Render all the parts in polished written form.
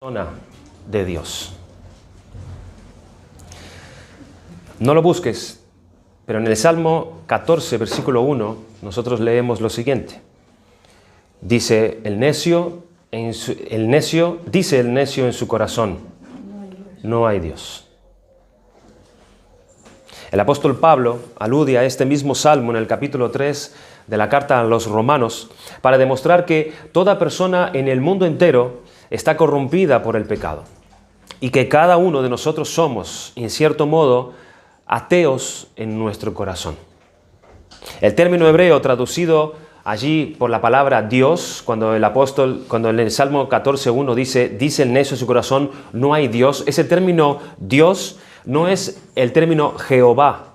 Persona de Dios. No lo busques, pero en el Salmo 14, versículo 1, nosotros leemos lo siguiente. Dice el necio dice el necio en su corazón, no hay Dios. El apóstol Pablo alude a este mismo salmo en el capítulo 3 de la carta a los Romanos para demostrar que toda persona en el mundo entero está corrompida por el pecado y que cada uno de nosotros somos, en cierto modo, ateos en nuestro corazón. El término hebreo traducido allí por la palabra Dios, cuando en el Salmo 14:1 dice el necio en su corazón, no hay Dios, ese término Dios no es el término Jehová,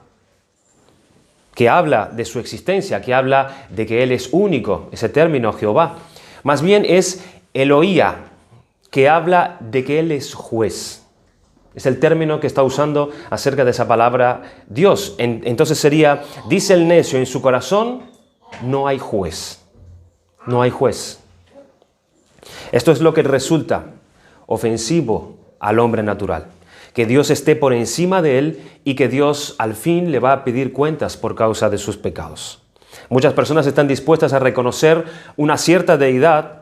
que habla de su existencia, que habla de que Él es único, ese término Jehová. Más bien es Elohía, que habla de que Él es juez. Es el término que está usando acerca de esa palabra Dios. Entonces sería, dice el necio en su corazón, no hay juez. No hay juez. Esto es lo que resulta ofensivo al hombre natural. Que Dios esté por encima de él y que Dios al fin le va a pedir cuentas por causa de sus pecados. Muchas personas están dispuestas a reconocer una cierta deidad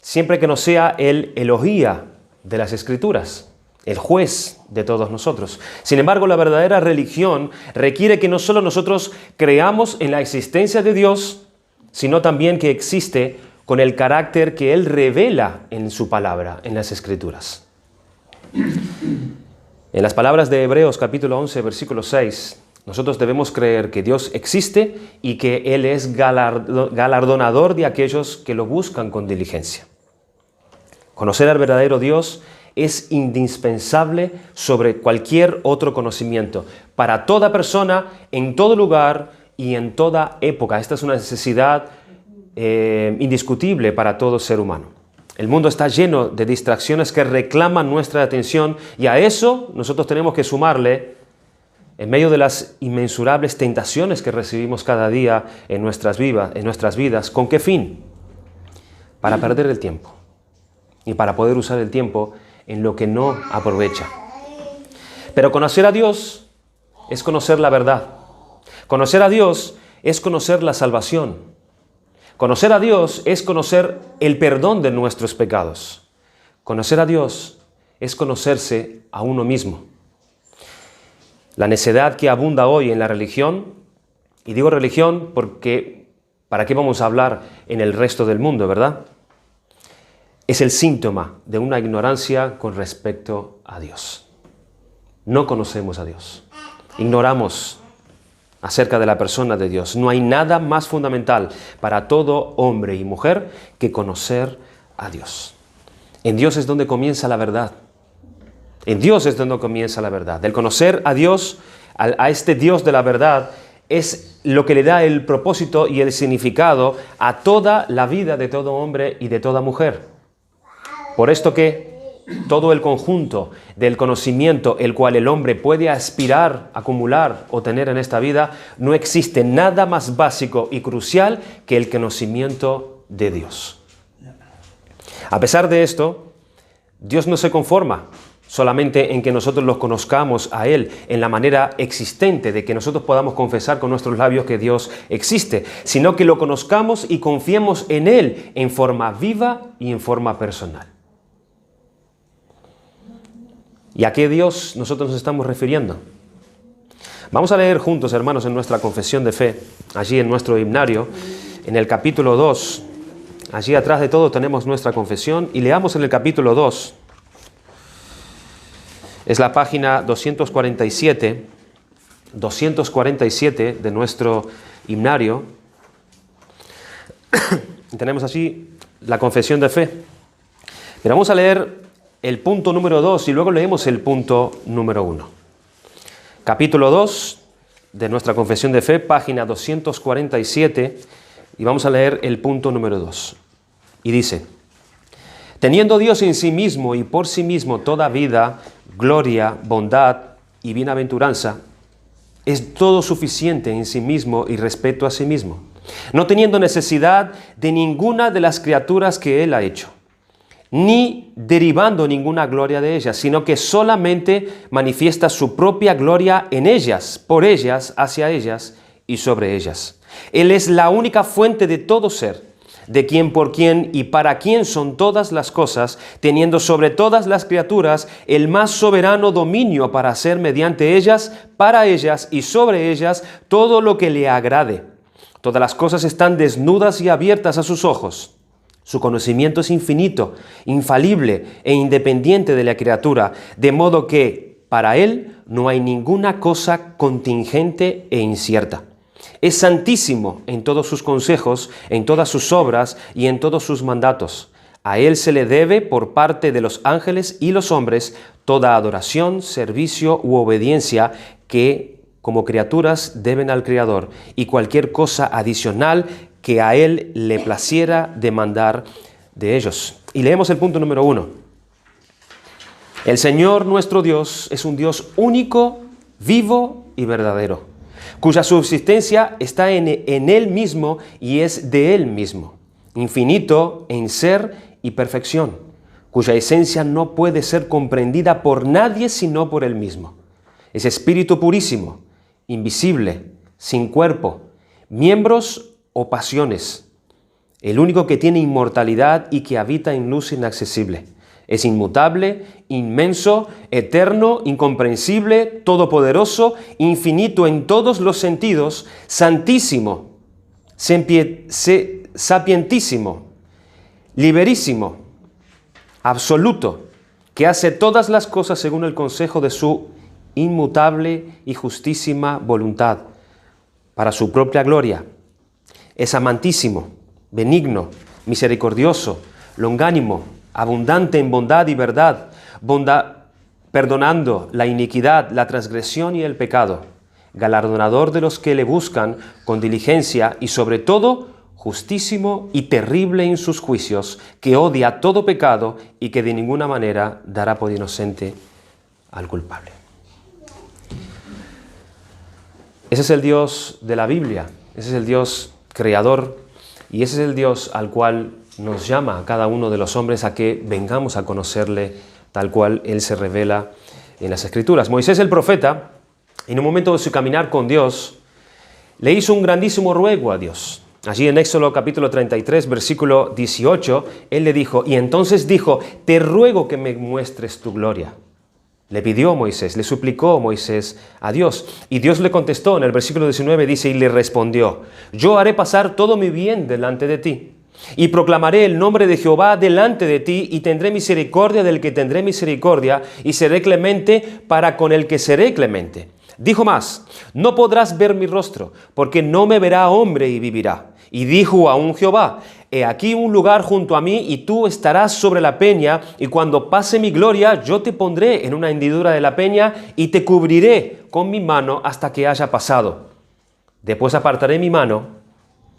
siempre que no sea el Elohía de las Escrituras, el juez de todos nosotros. Sin embargo, la verdadera religión requiere que no solo nosotros creamos en la existencia de Dios, sino también que existe con el carácter que Él revela en su palabra, en las Escrituras. En las palabras de Hebreos capítulo 11, versículo 6, nosotros debemos creer que Dios existe y que Él es galardonador de aquellos que lo buscan con diligencia. Conocer al verdadero Dios es indispensable sobre cualquier otro conocimiento, para toda persona, en todo lugar y en toda época. Esta es una necesidad indiscutible para todo ser humano. El mundo está lleno de distracciones que reclaman nuestra atención y a eso nosotros tenemos que sumarle, en medio de las inmensurables tentaciones que recibimos cada día en nuestras vidas, ¿con qué fin? Para perder el tiempo y para poder usar el tiempo en lo que no aprovecha. Pero conocer a Dios es conocer la verdad. Conocer a Dios es conocer la salvación. Conocer a Dios es conocer el perdón de nuestros pecados. Conocer a Dios es conocerse a uno mismo. La necedad que abunda hoy en la religión, y digo religión porque ¿para qué vamos a hablar en el resto del mundo, verdad? Es el síntoma de una ignorancia con respecto a Dios. No conocemos a Dios. Ignoramos acerca de la persona de Dios. No hay nada más fundamental para todo hombre y mujer que conocer a Dios. En Dios es donde comienza la verdad. En Dios es donde comienza la verdad. El conocer a Dios, a este Dios de la verdad, es lo que le da el propósito y el significado a toda la vida de todo hombre y de toda mujer. Por esto que todo el conjunto del conocimiento el cual el hombre puede aspirar, acumular o tener en esta vida, no existe nada más básico y crucial que el conocimiento de Dios. A pesar de esto, Dios no se conforma solamente en que nosotros los conozcamos a Él en la manera existente de que nosotros podamos confesar con nuestros labios que Dios existe, sino que lo conozcamos y confiemos en Él en forma viva y en forma personal. ¿Y a qué Dios nosotros nos estamos refiriendo? Vamos a leer juntos, hermanos, en nuestra confesión de fe, allí en nuestro himnario, en el capítulo 2. Allí atrás de todo tenemos nuestra confesión y leamos en el capítulo 2. Es la página 247 de nuestro himnario. Tenemos así la confesión de fe. Pero vamos a leer el punto número 2 y luego leemos el punto número 1. Capítulo 2 de nuestra confesión de fe, página 247, y vamos a leer el punto número 2. Y dice: teniendo Dios en sí mismo y por sí mismo toda vida, gloria, bondad y bienaventuranza, es todo suficiente en sí mismo y respeto a sí mismo, no teniendo necesidad de ninguna de las criaturas que Él ha hecho. ni derivando ninguna gloria de ellas, sino que solamente manifiesta su propia gloria en ellas, por ellas, hacia ellas y sobre ellas. Él es la única fuente de todo ser, de quien, por quien y para quien son todas las cosas, teniendo sobre todas las criaturas el más soberano dominio para hacer mediante ellas, para ellas y sobre ellas todo lo que le agrade. Todas las cosas están desnudas y abiertas a sus ojos. Su conocimiento es infinito, infalible e independiente de la criatura, de modo que para él no hay ninguna cosa contingente e incierta. Es santísimo en todos sus consejos, en todas sus obras y en todos sus mandatos. A él se le debe, por parte de los ángeles y los hombres, toda adoración, servicio u obediencia que, como criaturas, deben al Creador, y cualquier cosa adicional que a él le placiera demandar de ellos. Y leemos el punto número 1. El Señor nuestro Dios es un Dios único, vivo y verdadero, cuya subsistencia está en Él mismo y es de Él mismo, infinito en ser y perfección, cuya esencia no puede ser comprendida por nadie sino por Él mismo. Es espíritu purísimo, invisible, sin cuerpo, miembros o pasiones, el único que tiene inmortalidad y que habita en luz inaccesible. Es inmutable, inmenso, eterno, incomprensible, todopoderoso, infinito en todos los sentidos, santísimo, sapientísimo, liberísimo, absoluto, que hace todas las cosas según el consejo de su inmutable y justísima voluntad, para su propia gloria. Es amantísimo, benigno, misericordioso, longánimo, abundante en bondad y verdad, perdonando la iniquidad, la transgresión y el pecado, galardonador de los que le buscan con diligencia y sobre todo justísimo y terrible en sus juicios, que odia todo pecado y que de ninguna manera dará por inocente al culpable. Ese es el Dios de la Biblia, ese es el Dios creador y ese es el Dios al cual nos llama a cada uno de los hombres a que vengamos a conocerle tal cual Él se revela en las Escrituras. Moisés el profeta, en un momento de su caminar con Dios, le hizo un grandísimo ruego a Dios. Allí en Éxodo capítulo 33, versículo 18, Él le dijo, y entonces dijo, te ruego que me muestres tu gloria. Le pidió Moisés, le suplicó Moisés a Dios. Y Dios le contestó en el versículo 19, dice, y le respondió, yo haré pasar todo mi bien delante de ti. Y proclamaré el nombre de Jehová delante de ti, y tendré misericordia del que tendré misericordia, y seré clemente para con el que seré clemente. Dijo más, no podrás ver mi rostro, porque no me verá hombre y vivirá. Y dijo aún Jehová, he aquí un lugar junto a mí, y tú estarás sobre la peña, y cuando pase mi gloria, yo te pondré en una hendidura de la peña, y te cubriré con mi mano hasta que haya pasado. Después apartaré mi mano,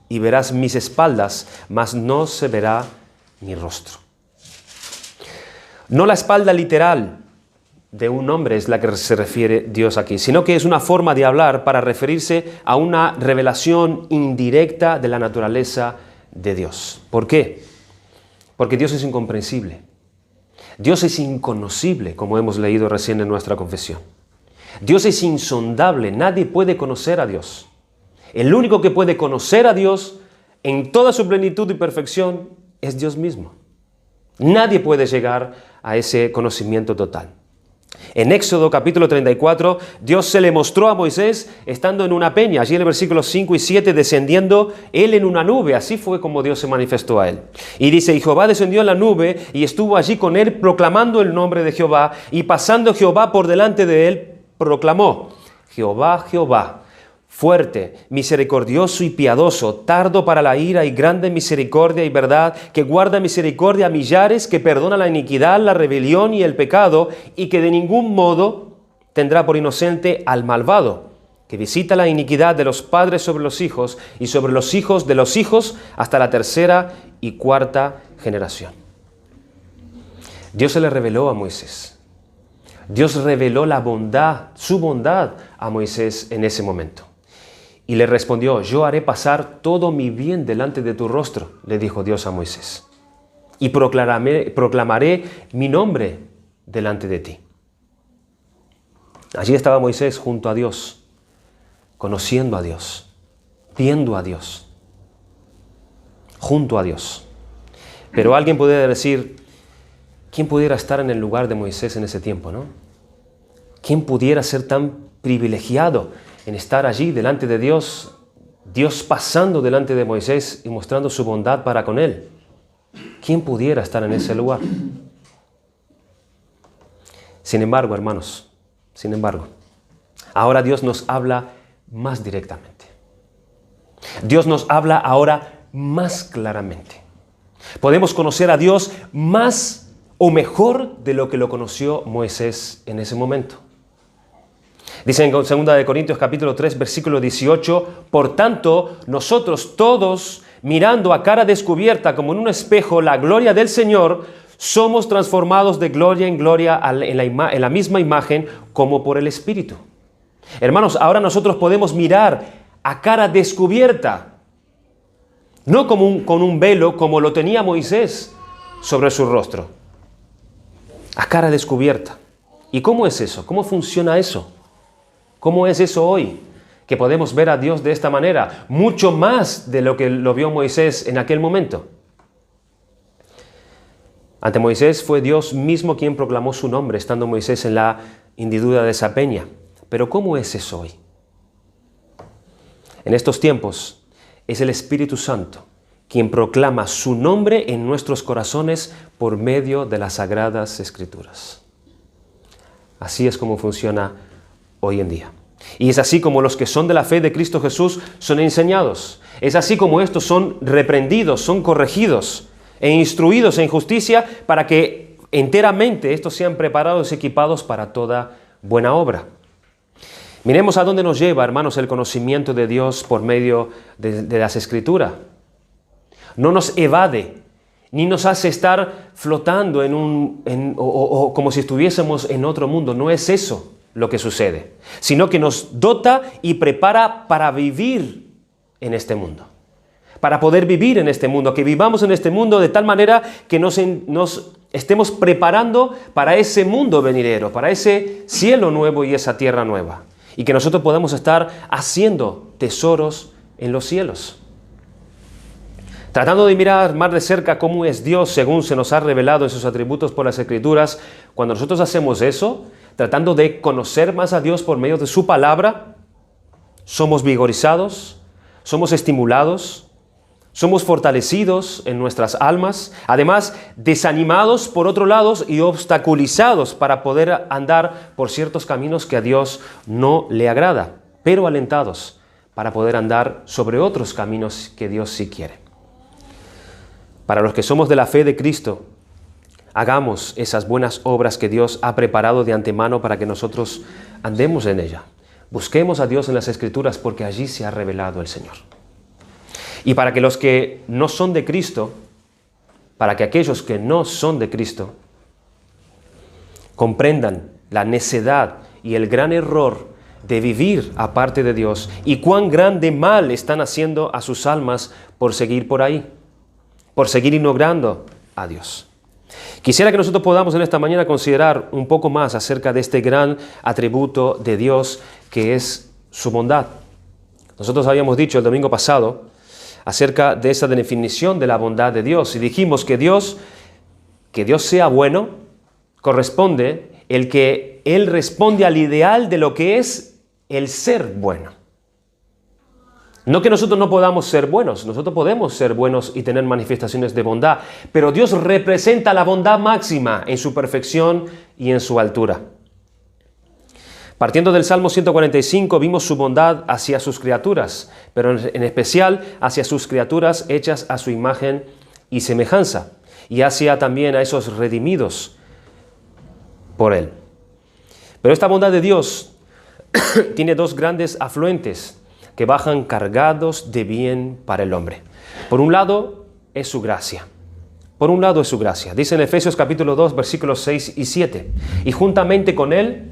y verás mis espaldas, mas no se verá mi rostro. No la espalda literal de un hombre es la que se refiere Dios aquí, sino que es una forma de hablar para referirse a una revelación indirecta de la naturaleza de Dios. ¿Por qué? Porque Dios es incomprensible. Dios es inconocible, como hemos leído recién en nuestra confesión. Dios es insondable, nadie puede conocer a Dios. El único que puede conocer a Dios en toda su plenitud y perfección es Dios mismo. Nadie puede llegar a ese conocimiento total. En Éxodo capítulo 34, Dios se le mostró a Moisés estando en una peña, allí en el versículo 5 y 7, descendiendo él en una nube. Así fue como Dios se manifestó a él. Y dice, y Jehová descendió en la nube y estuvo allí con él proclamando el nombre de Jehová, y pasando Jehová por delante de él, proclamó, Jehová, Jehová, fuerte, misericordioso y piadoso, tardo para la ira y grande en misericordia y verdad, que guarda misericordia a millares, que perdona la iniquidad, la rebelión y el pecado, y que de ningún modo tendrá por inocente al malvado, que visita la iniquidad de los padres sobre los hijos y sobre los hijos de los hijos hasta la tercera y cuarta generación. Dios se le reveló a Moisés. Dios reveló la bondad, su bondad a Moisés en ese momento. Y le respondió, yo haré pasar todo mi bien delante de tu rostro, le dijo Dios a Moisés. y proclamaré mi nombre delante de ti. Allí estaba Moisés junto a Dios, conociendo a Dios, viendo a Dios, junto a Dios. Pero alguien pudiera decir, ¿quién pudiera estar en el lugar de Moisés en ese tiempo, no? ¿Quién pudiera ser tan privilegiado en estar allí delante de Dios, Dios pasando delante de Moisés y mostrando su bondad para con él? ¿Quién pudiera estar en ese lugar? Sin embargo, hermanos, ahora Dios nos habla más directamente. Dios nos habla ahora más claramente. Podemos conocer a Dios más o mejor de lo que lo conoció Moisés en ese momento. Dice en 2 Corintios capítulo 3, versículo 18, por tanto, nosotros todos, mirando a cara descubierta como en un espejo la gloria del Señor, somos transformados de gloria en gloria en la misma imagen como por el Espíritu. Hermanos, ahora nosotros podemos mirar a cara descubierta, no con un velo como lo tenía Moisés sobre su rostro, a cara descubierta. ¿Y cómo es eso? ¿Cómo funciona eso? ¿Cómo es eso hoy? Que podemos ver a Dios de esta manera, mucho más de lo que lo vio Moisés en aquel momento. Ante Moisés fue Dios mismo quien proclamó su nombre, estando Moisés en la hendidura de esa peña. Pero ¿cómo es eso hoy? En estos tiempos es el Espíritu Santo quien proclama su nombre en nuestros corazones por medio de las Sagradas Escrituras. Así es como funciona hoy en día. Y es así como los que son de la fe de Cristo Jesús son enseñados. Es así como estos son reprendidos, son corregidos e instruidos en justicia para que enteramente estos sean preparados y equipados para toda buena obra. Miremos a dónde nos lleva, hermanos, el conocimiento de Dios por medio de las Escrituras. No nos evade, ni nos hace estar flotando o como si estuviésemos en otro mundo. No es eso lo que sucede, sino que nos dota y prepara para vivir en este mundo. Para poder vivir en este mundo, que vivamos en este mundo de tal manera que nos estemos preparando para ese mundo venidero, para ese cielo nuevo y esa tierra nueva. Y que nosotros podamos estar haciendo tesoros en los cielos. Tratando de mirar más de cerca cómo es Dios según se nos ha revelado en sus atributos por las Escrituras, cuando nosotros hacemos eso, tratando de conocer más a Dios por medio de su palabra, somos vigorizados, somos estimulados, somos fortalecidos en nuestras almas, además desanimados por otro lado y obstaculizados para poder andar por ciertos caminos que a Dios no le agrada, pero alentados para poder andar sobre otros caminos que Dios sí quiere. Para los que somos de la fe de Cristo, hagamos esas buenas obras que Dios ha preparado de antemano para que nosotros andemos en ella. Busquemos a Dios en las Escrituras porque allí se ha revelado el Señor. Y para que los que no son de Cristo, para que aquellos que no son de Cristo comprendan la necedad y el gran error de vivir aparte de Dios y cuán grande mal están haciendo a sus almas por seguir por ahí, por seguir ignorando a Dios. Quisiera que nosotros podamos en esta mañana considerar un poco más acerca de este gran atributo de Dios que es su bondad. Nosotros habíamos dicho el domingo pasado acerca de esa definición de la bondad de Dios y dijimos que Dios sea bueno corresponde el que Él responde al ideal de lo que es el ser bueno. No que nosotros no podamos ser buenos, nosotros podemos ser buenos y tener manifestaciones de bondad, pero Dios representa la bondad máxima en su perfección y en su altura. Partiendo del Salmo 145 vimos su bondad hacia sus criaturas, pero en especial hacia sus criaturas hechas a su imagen y semejanza, y hacia también a esos redimidos por Él. Pero esta bondad de Dios tiene dos grandes afluentes que bajan cargados de bien para el hombre. Por un lado es su gracia. Dice en Efesios capítulo 2, versículos 6 y 7. Y juntamente con Él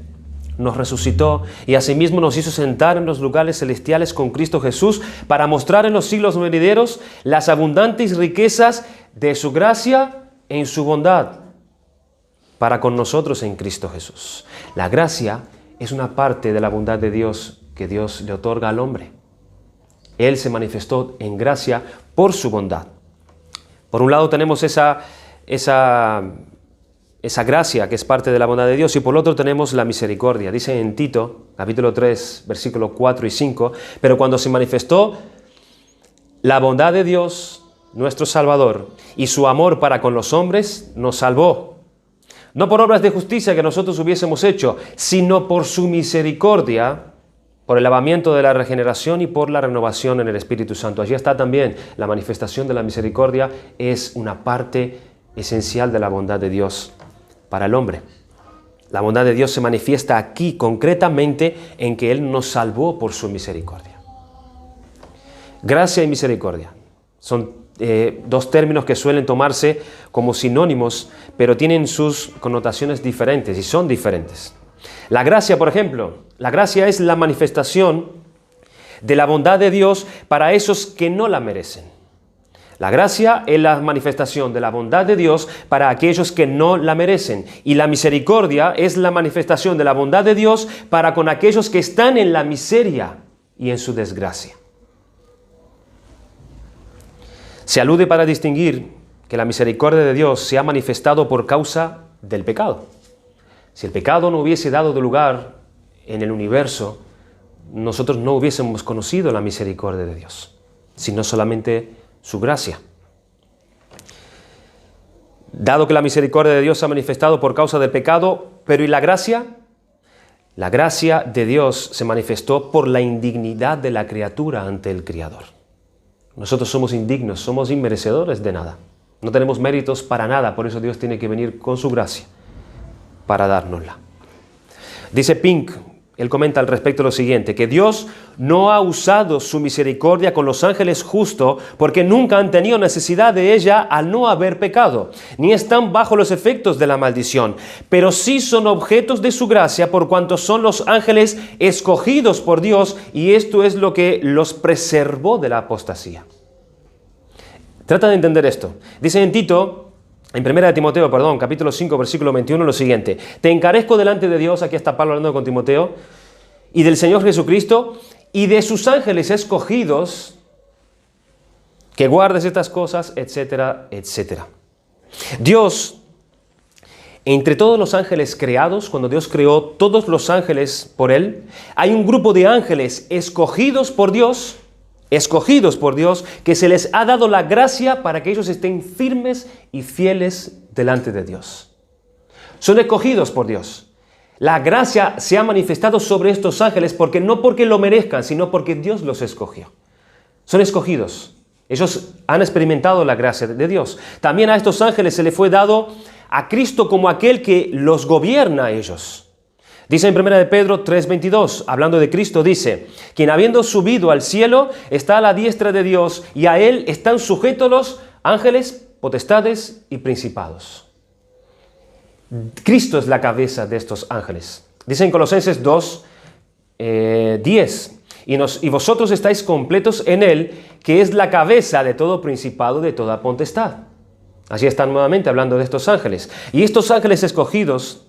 nos resucitó y asimismo nos hizo sentar en los lugares celestiales con Cristo Jesús para mostrar en los siglos venideros las abundantes riquezas de su gracia en su bondad para con nosotros en Cristo Jesús. La gracia es una parte de la bondad de Dios que Dios le otorga al hombre. Él se manifestó en gracia por su bondad. Por un lado tenemos esa gracia que es parte de la bondad de Dios, y por otro tenemos la misericordia. Dice en Tito, capítulo 3, versículos 4 y 5, pero cuando se manifestó la bondad de Dios, nuestro Salvador, y su amor para con los hombres, nos salvó. No por obras de justicia que nosotros hubiésemos hecho, sino por su misericordia, por el lavamiento de la regeneración y por la renovación en el Espíritu Santo. Allí está también la manifestación de la misericordia, es una parte esencial de la bondad de Dios para el hombre. La bondad de Dios se manifiesta aquí concretamente en que Él nos salvó por su misericordia. Gracia y misericordia son dos términos que suelen tomarse como sinónimos, pero tienen sus connotaciones diferentes y son diferentes. La gracia, por ejemplo, la gracia es la manifestación de la bondad de Dios para esos que no la merecen. La gracia es la manifestación de la bondad de Dios para aquellos que no la merecen. Y la misericordia es la manifestación de la bondad de Dios para con aquellos que están en la miseria y en su desgracia. Se alude para distinguir que la misericordia de Dios se ha manifestado por causa del pecado. Si el pecado no hubiese dado lugar en el universo, nosotros no hubiésemos conocido la misericordia de Dios, sino solamente su gracia. Dado que la misericordia de Dios se ha manifestado por causa del pecado, pero ¿y la gracia? La gracia de Dios se manifestó por la indignidad de la criatura ante el Creador. Nosotros somos indignos, somos inmerecedores de nada. No tenemos méritos para nada, por eso Dios tiene que venir con su gracia para dárnosla. Dice Pink, él comenta al respecto lo siguiente, que Dios no ha usado su misericordia con los ángeles justo porque nunca han tenido necesidad de ella al no haber pecado, ni están bajo los efectos de la maldición, pero sí son objetos de su gracia por cuanto son los ángeles escogidos por Dios, y esto es lo que los preservó de la apostasía. Trata de entender esto. Dice en Tito, en 1 Timoteo, capítulo 5, versículo 21, lo siguiente: te encarezco delante de Dios, aquí está Pablo hablando con Timoteo, y del Señor Jesucristo, y de sus ángeles escogidos, que guardes estas cosas, etcétera, etcétera. Dios, entre todos los ángeles creados, cuando Dios creó todos los ángeles por Él, hay un grupo de ángeles escogidos por Dios, que se les ha dado la gracia para que ellos estén firmes y fieles delante de Dios. Son escogidos por Dios. La gracia se ha manifestado sobre estos ángeles no porque lo merezcan, sino porque Dios los escogió. Son escogidos. Ellos han experimentado la gracia de Dios. También a estos ángeles se le fue dado a Cristo como aquel que los gobierna a ellos. Dice en 1 Pedro 3:22, hablando de Cristo, dice: quien habiendo subido al cielo está a la diestra de Dios, y a Él están sujetos los ángeles, potestades y principados. Cristo es la cabeza de estos ángeles. Dice en Colosenses 2:10, y vosotros estáis completos en Él, que es la cabeza de todo principado, de toda potestad. Allí están nuevamente hablando de estos ángeles. Y estos ángeles escogidos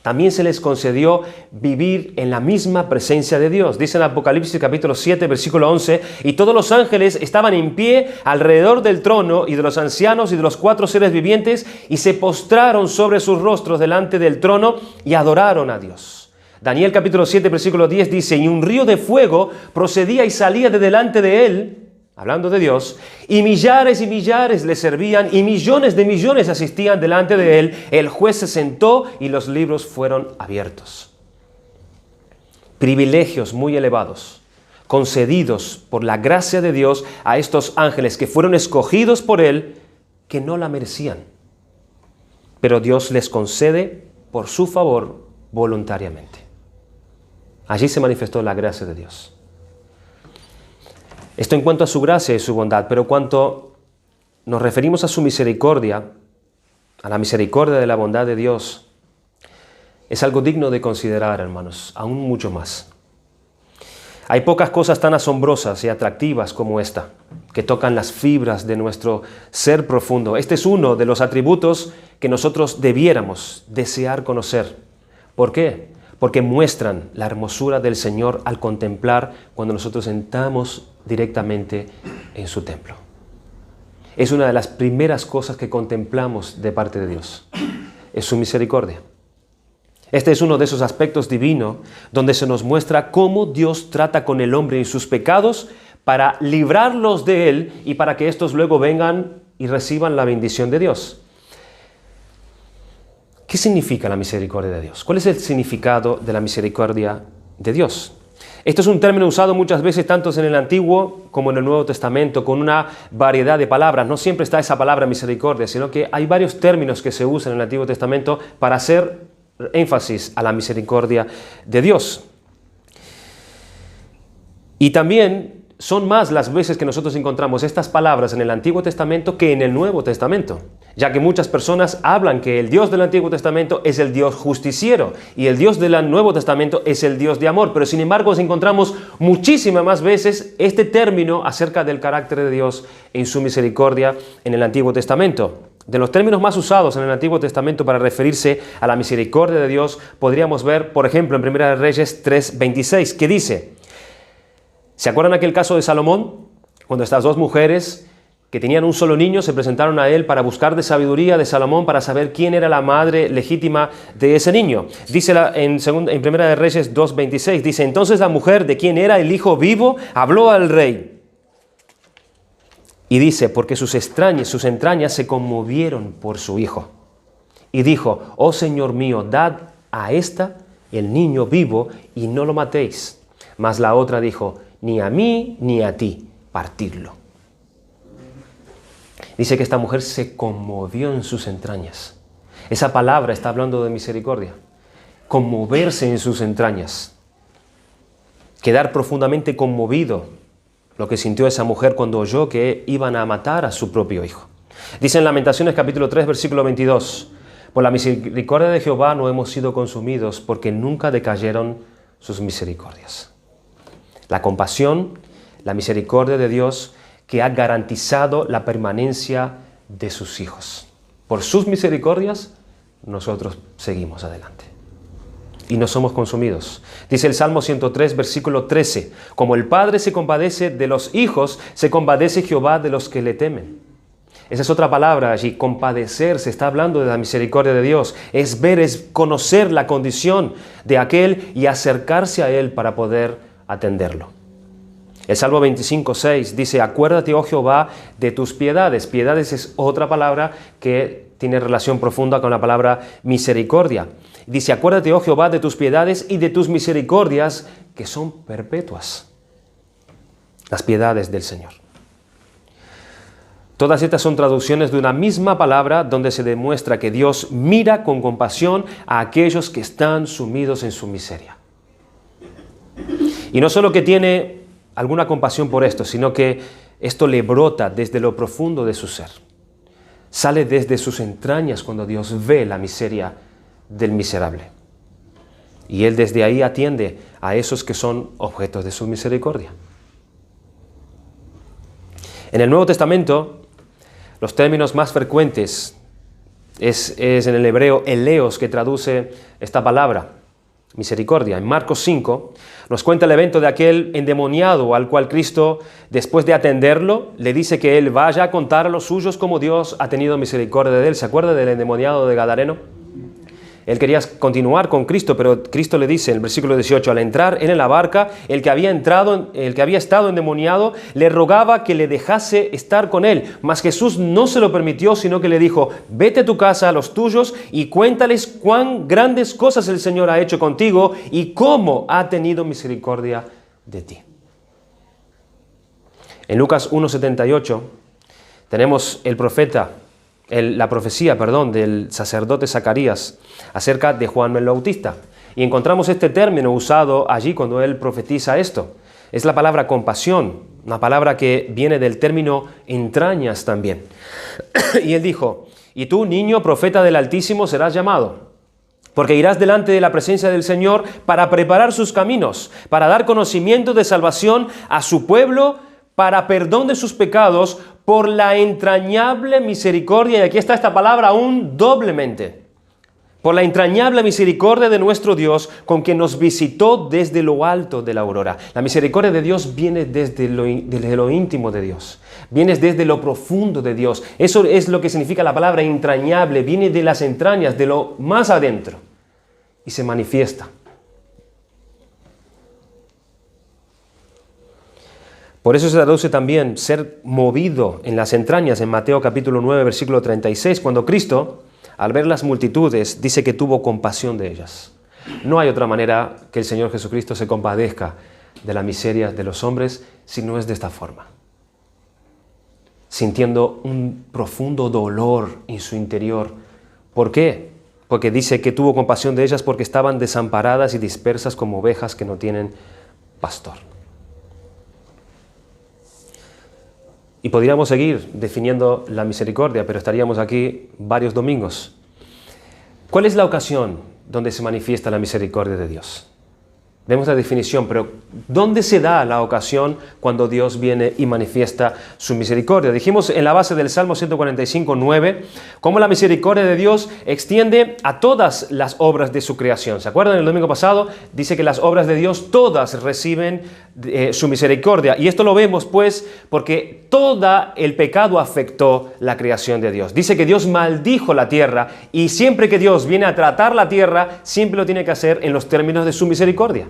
también se les concedió vivir en la misma presencia de Dios. Dice en Apocalipsis capítulo 7, versículo 11, y todos los ángeles estaban en pie alrededor del trono y de los ancianos y de los 4 seres vivientes, y se postraron sobre sus rostros delante del trono y adoraron a Dios. Daniel capítulo 7, versículo 10 dice: y un río de fuego procedía y salía de delante de él, hablando de Dios, y millares le servían, y millones de millones asistían delante de él. El juez se sentó y los libros fueron abiertos. Privilegios muy elevados, concedidos por la gracia de Dios a estos ángeles que fueron escogidos por Él, que no la merecían. Pero Dios les concede por su favor voluntariamente. Allí se manifestó la gracia de Dios. Esto en cuanto a su gracia y su bondad, pero cuanto nos referimos a su misericordia, a la misericordia de la bondad de Dios, es algo digno de considerar, hermanos, aún mucho más. Hay pocas cosas tan asombrosas y atractivas como esta, que tocan las fibras de nuestro ser profundo. Este es uno de los atributos que nosotros debiéramos desear conocer. ¿Por qué? Porque muestran la hermosura del Señor al contemplar cuando nosotros entramos directamente en su templo. Es una de las primeras cosas que contemplamos de parte de Dios. Es su misericordia. Este es uno de esos aspectos divinos donde se nos muestra cómo Dios trata con el hombre y sus pecados para librarlos de él y para que estos luego vengan y reciban la bendición de Dios. ¿Qué significa la misericordia de Dios? ¿Cuál es el significado de la misericordia de Dios? Esto es un término usado muchas veces tanto en el Antiguo como en el Nuevo Testamento, con una variedad de palabras. No siempre está esa palabra misericordia, sino que hay varios términos que se usan en el Antiguo Testamento para hacer énfasis a la misericordia de Dios. Y también son más las veces que nosotros encontramos estas palabras en el Antiguo Testamento que en el Nuevo Testamento, ya que muchas personas hablan que el Dios del Antiguo Testamento es el Dios justiciero y el Dios del Nuevo Testamento es el Dios de amor, pero sin embargo encontramos muchísimas más veces este término acerca del carácter de Dios en su misericordia en el Antiguo Testamento. De los términos más usados en el Antiguo Testamento para referirse a la misericordia de Dios, podríamos ver, por ejemplo, en 1 Reyes 3:26, que dice: ¿se acuerdan aquel caso de Salomón? Cuando estas dos mujeres que tenían un solo niño se presentaron a él para buscar de sabiduría de Salomón para saber quién era la madre legítima de ese niño. Dice en 1 Reyes 2:26, dice: entonces la mujer de quien era el hijo vivo habló al rey. Y dice: porque sus entrañas se conmovieron por su hijo. Y dijo: oh Señor mío, dad a esta el niño vivo y no lo matéis. Mas la otra dijo: ni a mí ni a ti, partidlo. Dice que esta mujer se conmovió en sus entrañas. Esa palabra está hablando de misericordia. Conmoverse en sus entrañas. Quedar profundamente conmovido, lo que sintió esa mujer cuando oyó que iban a matar a su propio hijo. Dice en Lamentaciones capítulo 3, versículo 22, por la misericordia de Jehová no hemos sido consumidos, porque nunca decayeron sus misericordias. La compasión, la misericordia de Dios que ha garantizado la permanencia de sus hijos. Por sus misericordias, nosotros seguimos adelante. Y no somos consumidos. Dice el Salmo 103, versículo 13, como el Padre se compadece de los hijos, se compadece Jehová de los que le temen. Esa es otra palabra allí, compadecer, se está hablando de la misericordia de Dios. Es ver, es conocer la condición de aquel y acercarse a él para poder atenderlo. El Salmo 25:6 dice: acuérdate, oh Jehová, de tus piedades. Piedades es otra palabra que tiene relación profunda con la palabra misericordia. Dice: acuérdate, oh Jehová, de tus piedades y de tus misericordias, que son perpetuas. Las piedades del Señor. Todas estas son traducciones de una misma palabra donde se demuestra que Dios mira con compasión a aquellos que están sumidos en su miseria. Y no solo que tiene alguna compasión por esto, sino que esto le brota desde lo profundo de su ser. Sale desde sus entrañas cuando Dios ve la miseria del miserable. Y Él desde ahí atiende a esos que son objetos de su misericordia. En el Nuevo Testamento, los términos más frecuentes es en el hebreo eleos, que traduce esta palabra. Misericordia. En Marcos 5 nos cuenta el evento de aquel endemoniado al cual Cristo, después de atenderlo, le dice que él vaya a contar a los suyos cómo Dios ha tenido misericordia de él. ¿Se acuerda del endemoniado de Gadareno? Él quería continuar con Cristo, pero Cristo le dice en el versículo 18, al entrar él en la barca, el que había estado endemoniado, le rogaba que le dejase estar con él. Mas Jesús no se lo permitió, sino que le dijo: vete a tu casa, a los tuyos, y cuéntales cuán grandes cosas el Señor ha hecho contigo y cómo ha tenido misericordia de ti. En Lucas 1:78 tenemos la profecía del sacerdote Zacarías acerca de Juan el Bautista. Y encontramos este término usado allí cuando él profetiza esto. Es la palabra compasión, una palabra que viene del término entrañas también. Y él dijo: y tú, niño profeta del Altísimo, serás llamado, porque irás delante de la presencia del Señor para preparar sus caminos, para dar conocimiento de salvación a su pueblo, para perdón de sus pecados por la entrañable misericordia, y aquí está esta palabra aún doblemente, por la entrañable misericordia de nuestro Dios, con quien nos visitó desde lo alto de la aurora. La misericordia de Dios viene desde lo íntimo de Dios, viene desde lo profundo de Dios. Eso es lo que significa la palabra entrañable, viene de las entrañas, de lo más adentro, y se manifiesta. Por eso se traduce también ser movido en las entrañas en Mateo capítulo 9, versículo 36, cuando Cristo, al ver las multitudes, dice que tuvo compasión de ellas. No hay otra manera que el Señor Jesucristo se compadezca de la miseria de los hombres si no es de esta forma, sintiendo un profundo dolor en su interior. ¿Por qué? Porque dice que tuvo compasión de ellas porque estaban desamparadas y dispersas como ovejas que no tienen pastor. Y podríamos seguir definiendo la misericordia, pero estaríamos aquí varios domingos. ¿Cuál es la ocasión donde se manifiesta la misericordia de Dios? Vemos la definición, pero ¿dónde se da la ocasión cuando Dios viene y manifiesta su misericordia? Dijimos en la base del Salmo 145, 9, cómo la misericordia de Dios extiende a todas las obras de su creación. ¿Se acuerdan? El domingo pasado dice que las obras de Dios todas reciben su misericordia. Y esto lo vemos pues porque todo el pecado afectó la creación de Dios. Dice que Dios maldijo la tierra y siempre que Dios viene a tratar la tierra, siempre lo tiene que hacer en los términos de su misericordia.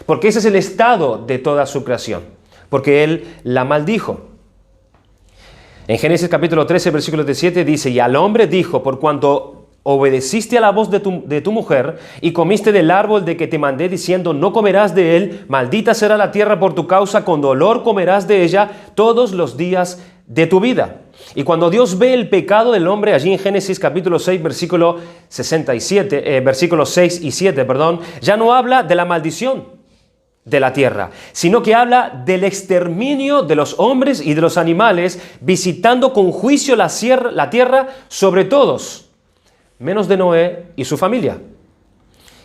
Porque ese es el estado de toda su creación, porque Él la maldijo. En Génesis capítulo 13, versículo 17 dice, y al hombre dijo, por cuanto obedeciste a la voz de tu mujer y comiste del árbol de que te mandé diciendo, no comerás de él, maldita será la tierra por tu causa, con dolor comerás de ella todos los días de tu vida. Y cuando Dios ve el pecado del hombre, allí en Génesis capítulo 6, versículos 6 y 7, ya no habla de la maldición de la tierra, sino que habla del exterminio de los hombres y de los animales, visitando con juicio la tierra sobre todos, menos de Noé y su familia.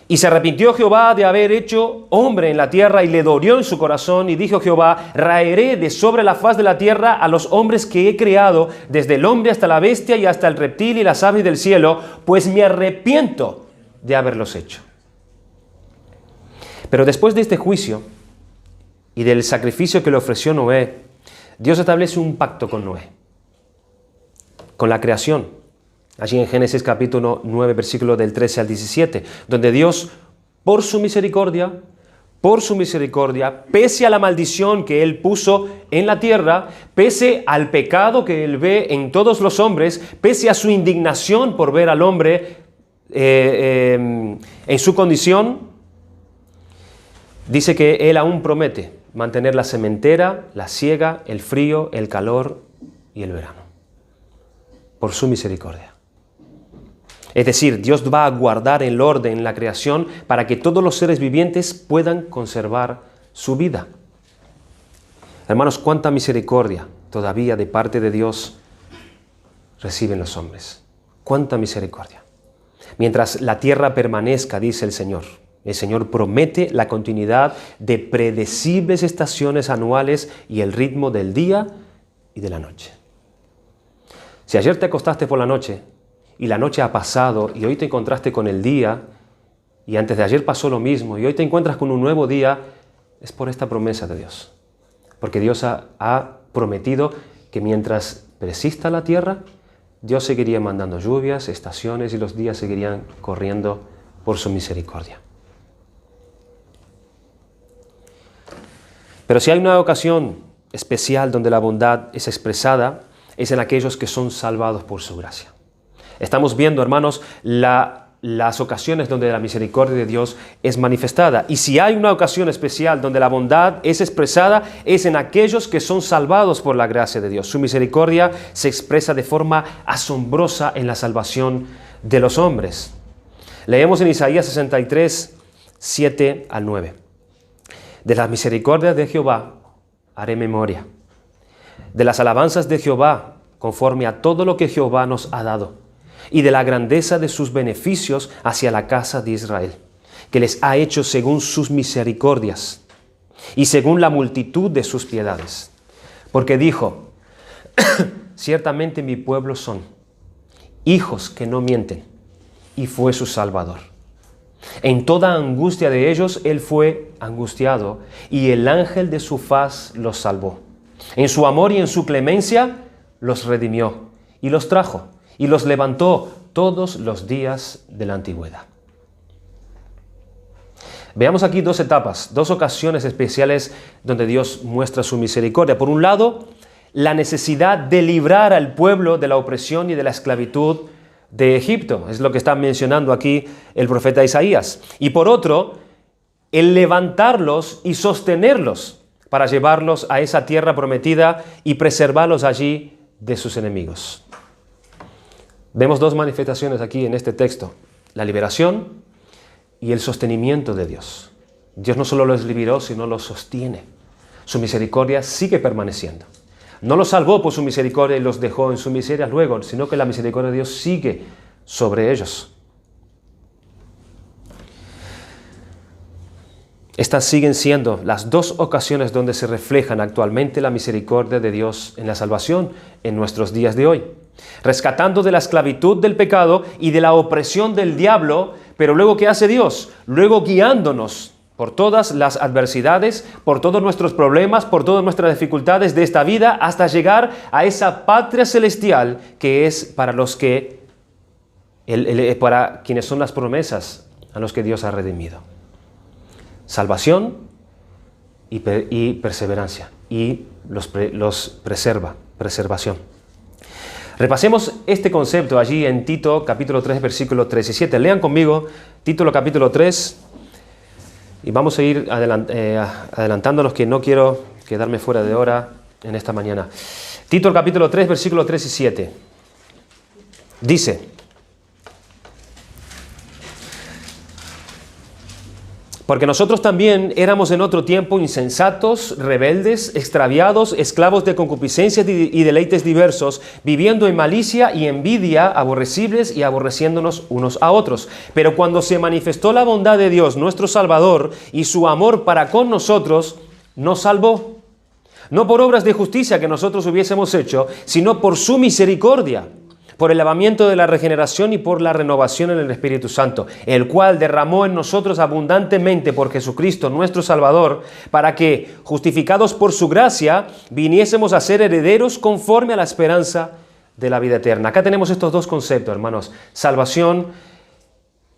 Y se arrepintió Jehová de haber hecho hombre en la tierra y le dolió en su corazón, y dijo Jehová, raeré de sobre la faz de la tierra a los hombres que he creado, desde el hombre hasta la bestia y hasta el reptil y las aves del cielo, pues me arrepiento de haberlos hecho. Pero después de este juicio y del sacrificio que le ofreció Noé, Dios establece un pacto con Noé, con la creación. Allí en Génesis capítulo 9, versículo del 13 al 17, donde Dios, por su misericordia, pese a la maldición que Él puso en la tierra, pese al pecado que Él ve en todos los hombres, pese a su indignación por ver al hombre en su condición, dice que Él aún promete mantener la sementera, la siega, el frío, el calor y el verano, por su misericordia. Es decir, Dios va a guardar el orden en la creación para que todos los seres vivientes puedan conservar su vida. Hermanos, cuánta misericordia todavía de parte de Dios reciben los hombres. Cuánta misericordia. Mientras la tierra permanezca, dice el Señor promete la continuidad de predecibles estaciones anuales y el ritmo del día y de la noche. Si ayer te acostaste por la noche, y la noche ha pasado y hoy te encontraste con el día, y antes de ayer pasó lo mismo y hoy te encuentras con un nuevo día, es por esta promesa de Dios. Porque Dios ha prometido que mientras persista la tierra, Dios seguiría mandando lluvias, estaciones, y los días seguirían corriendo por su misericordia. Pero si hay una ocasión especial donde la bondad es expresada, es en aquellos que son salvados por su gracia. Estamos viendo, hermanos, las ocasiones donde la misericordia de Dios es manifestada. Y si hay una ocasión especial donde la bondad es expresada, es en aquellos que son salvados por la gracia de Dios. Su misericordia se expresa de forma asombrosa en la salvación de los hombres. Leemos en Isaías 63, 7 al 9. De las misericordias de Jehová haré memoria, de las alabanzas de Jehová conforme a todo lo que Jehová nos ha dado, y de la grandeza de sus beneficios hacia la casa de Israel, que les ha hecho según sus misericordias y según la multitud de sus piedades. Porque dijo, ciertamente mi pueblo son hijos que no mienten, y fue su Salvador. En toda angustia de ellos él fue angustiado, y el ángel de su faz los salvó. En su amor y en su clemencia los redimió, y los trajo, y los levantó todos los días de la antigüedad. Veamos aquí dos etapas, dos ocasiones especiales donde Dios muestra su misericordia. Por un lado, la necesidad de librar al pueblo de la opresión y de la esclavitud de Egipto. Es lo que está mencionando aquí el profeta Isaías. Y por otro, el levantarlos y sostenerlos para llevarlos a esa tierra prometida y preservarlos allí de sus enemigos. Vemos dos manifestaciones aquí en este texto: la liberación y el sostenimiento de Dios. Dios no solo los liberó, sino los sostiene. Su misericordia sigue permaneciendo. No los salvó por su misericordia y los dejó en su miseria luego, sino que la misericordia de Dios sigue sobre ellos. Estas siguen siendo las dos ocasiones donde se reflejan actualmente la misericordia de Dios en la salvación en nuestros días de hoy. Rescatando de la esclavitud del pecado y de la opresión del diablo, pero luego ¿qué hace Dios? Luego guiándonos por todas las adversidades, por todos nuestros problemas, por todas nuestras dificultades de esta vida, hasta llegar a esa patria celestial que es para los que, para quienes son las promesas a los que Dios ha redimido. Salvación y perseverancia, y los preservación. Repasemos este concepto allí en Tito capítulo 3, versículos 3 y 7. Lean conmigo Tito capítulo 3 y vamos a ir adelantándonos, que no quiero quedarme fuera de hora en esta mañana. Tito capítulo 3, versículos 3 y 7. Dice: porque nosotros también éramos en otro tiempo insensatos, rebeldes, extraviados, esclavos de concupiscencias y deleites diversos, viviendo en malicia y envidia, aborrecibles y aborreciéndonos unos a otros. Pero cuando se manifestó la bondad de Dios, nuestro Salvador, y su amor para con nosotros, nos salvó. No por obras de justicia que nosotros hubiésemos hecho, sino por su misericordia, por el lavamiento de la regeneración y por la renovación en el Espíritu Santo, el cual derramó en nosotros abundantemente por Jesucristo nuestro Salvador, para que, justificados por su gracia, viniésemos a ser herederos conforme a la esperanza de la vida eterna. Acá tenemos estos dos conceptos, hermanos: salvación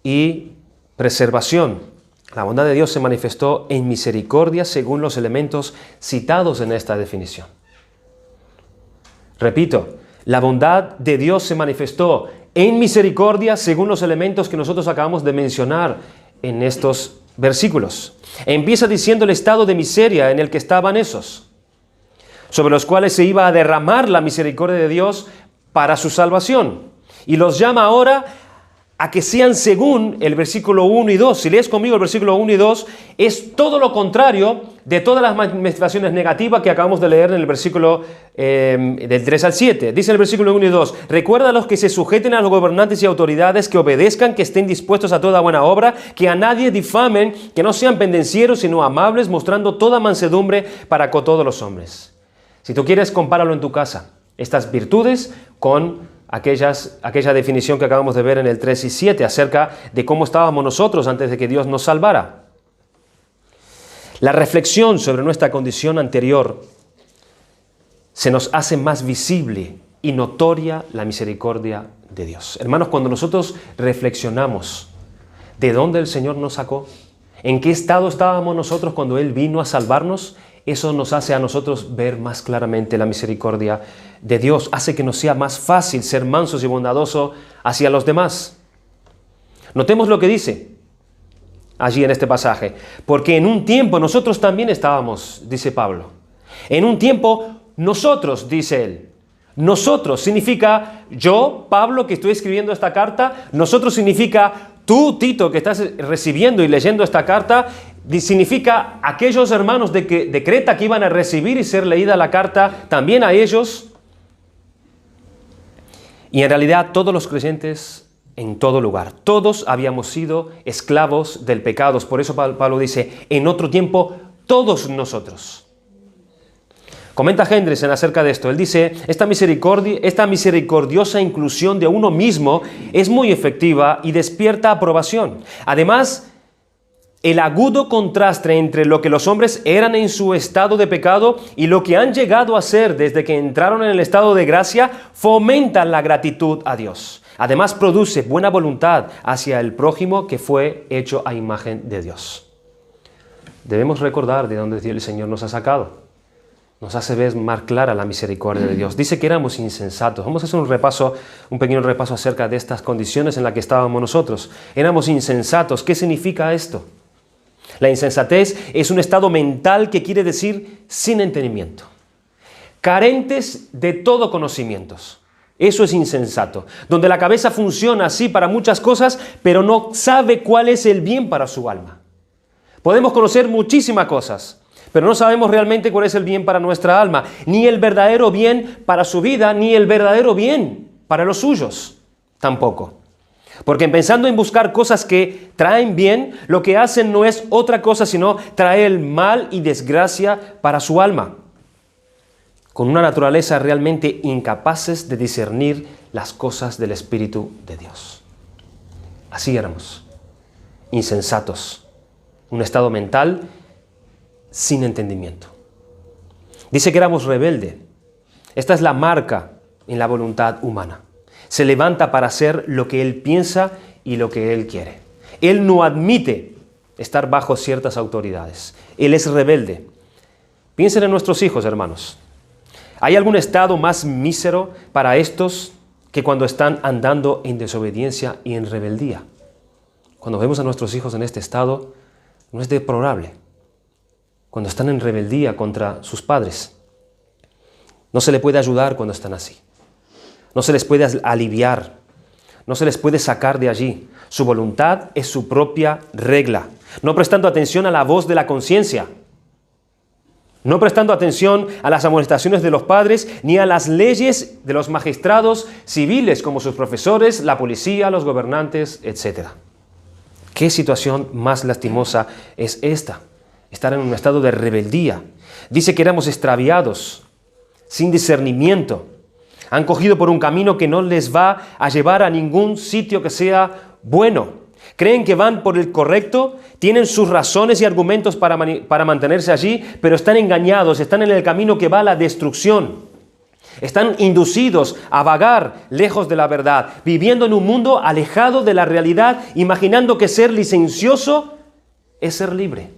y preservación. La bondad de Dios se manifestó en misericordia según los elementos citados en esta definición. Repito, la bondad de Dios se manifestó en misericordia según los elementos que nosotros acabamos de mencionar en estos versículos. Empieza diciendo el estado de miseria en el que estaban esos, sobre los cuales se iba a derramar la misericordia de Dios para su salvación. Y los llama ahora a que sean según el versículo 1 y 2. Si lees conmigo el versículo 1 y 2, es todo lo contrario de todas las manifestaciones negativas que acabamos de leer en el versículo del 3 al 7. Dice el versículo 1 y 2, recuerda a los que se sujeten a los gobernantes y autoridades, que obedezcan, que estén dispuestos a toda buena obra, que a nadie difamen, que no sean pendencieros, sino amables, mostrando toda mansedumbre para con todos los hombres. Si tú quieres, compáralo en tu casa, estas virtudes con aquella definición que acabamos de ver en el 3 y 7 acerca de cómo estábamos nosotros antes de que Dios nos salvara. La reflexión sobre nuestra condición anterior se nos hace más visible y notoria la misericordia de Dios. Hermanos, cuando nosotros reflexionamos de dónde el Señor nos sacó, en qué estado estábamos nosotros cuando Él vino a salvarnos, eso nos hace a nosotros ver más claramente la misericordia de Dios. Hace que nos sea más fácil ser mansos y bondadosos hacia los demás. Notemos lo que dice allí en este pasaje. Porque en un tiempo nosotros también estábamos, dice Pablo. En un tiempo nosotros, dice él. Nosotros significa yo, Pablo, que estoy escribiendo esta carta. Nosotros significa tú, Tito, que estás recibiendo y leyendo esta carta. Significa aquellos hermanos de Creta que iban a recibir y ser leída la carta, también a ellos. Y en realidad todos los creyentes en todo lugar. Todos habíamos sido esclavos del pecado. Por eso Pablo dice, en otro tiempo, todos nosotros. Comenta Hendrickson acerca de esto. Él dice, esta misericordiosa inclusión de uno mismo es muy efectiva y despierta aprobación. Además, el agudo contraste entre lo que los hombres eran en su estado de pecado y lo que han llegado a ser desde que entraron en el estado de gracia fomenta la gratitud a Dios. Además, produce buena voluntad hacia el prójimo que fue hecho a imagen de Dios. Debemos recordar de dónde el Señor nos ha sacado. Nos hace ver más clara la misericordia de Dios. Dice que éramos insensatos. Vamos a hacer un pequeño repaso acerca de estas condiciones en las que estábamos nosotros. Éramos insensatos. ¿Qué significa esto? La insensatez es un estado mental que quiere decir sin entendimiento. Carentes de todo conocimientos. Eso es insensato. Donde la cabeza funciona así para muchas cosas, pero no sabe cuál es el bien para su alma. Podemos conocer muchísimas cosas, pero no sabemos realmente cuál es el bien para nuestra alma, ni el verdadero bien para su vida, ni el verdadero bien para los suyos, tampoco. Porque pensando en buscar cosas que traen bien, lo que hacen no es otra cosa sino traer mal y desgracia para su alma, con una naturaleza realmente incapaces de discernir las cosas del Espíritu de Dios. Así éramos, insensatos, un estado mental sin entendimiento. Dice que éramos rebeldes. Esta es la marca en la voluntad humana. Se levanta para hacer lo que él piensa y lo que él quiere. Él no admite estar bajo ciertas autoridades. Él es rebelde. Piensen en nuestros hijos, hermanos. ¿Hay algún estado más mísero para estos que cuando están andando en desobediencia y en rebeldía? Cuando vemos a nuestros hijos en este estado, no es deplorable. Cuando están en rebeldía contra sus padres, no se les puede ayudar cuando están así. No se les puede aliviar. No se les puede sacar de allí. Su voluntad es su propia regla. No prestando atención a la voz de la conciencia. No prestando atención a las amonestaciones de los padres ni a las leyes de los magistrados civiles como sus profesores, la policía, los gobernantes, etc. ¿Qué situación más lastimosa es esta? Estar en un estado de rebeldía. Dice que éramos extraviados, sin discernimiento. Han cogido por un camino que no les va a llevar a ningún sitio que sea bueno. Creen que van por el correcto, tienen sus razones y argumentos para mantenerse allí, pero están engañados, están en el camino que va a la destrucción. Están inducidos a vagar lejos de la verdad, viviendo en un mundo alejado de la realidad, imaginando que ser licencioso es ser libre.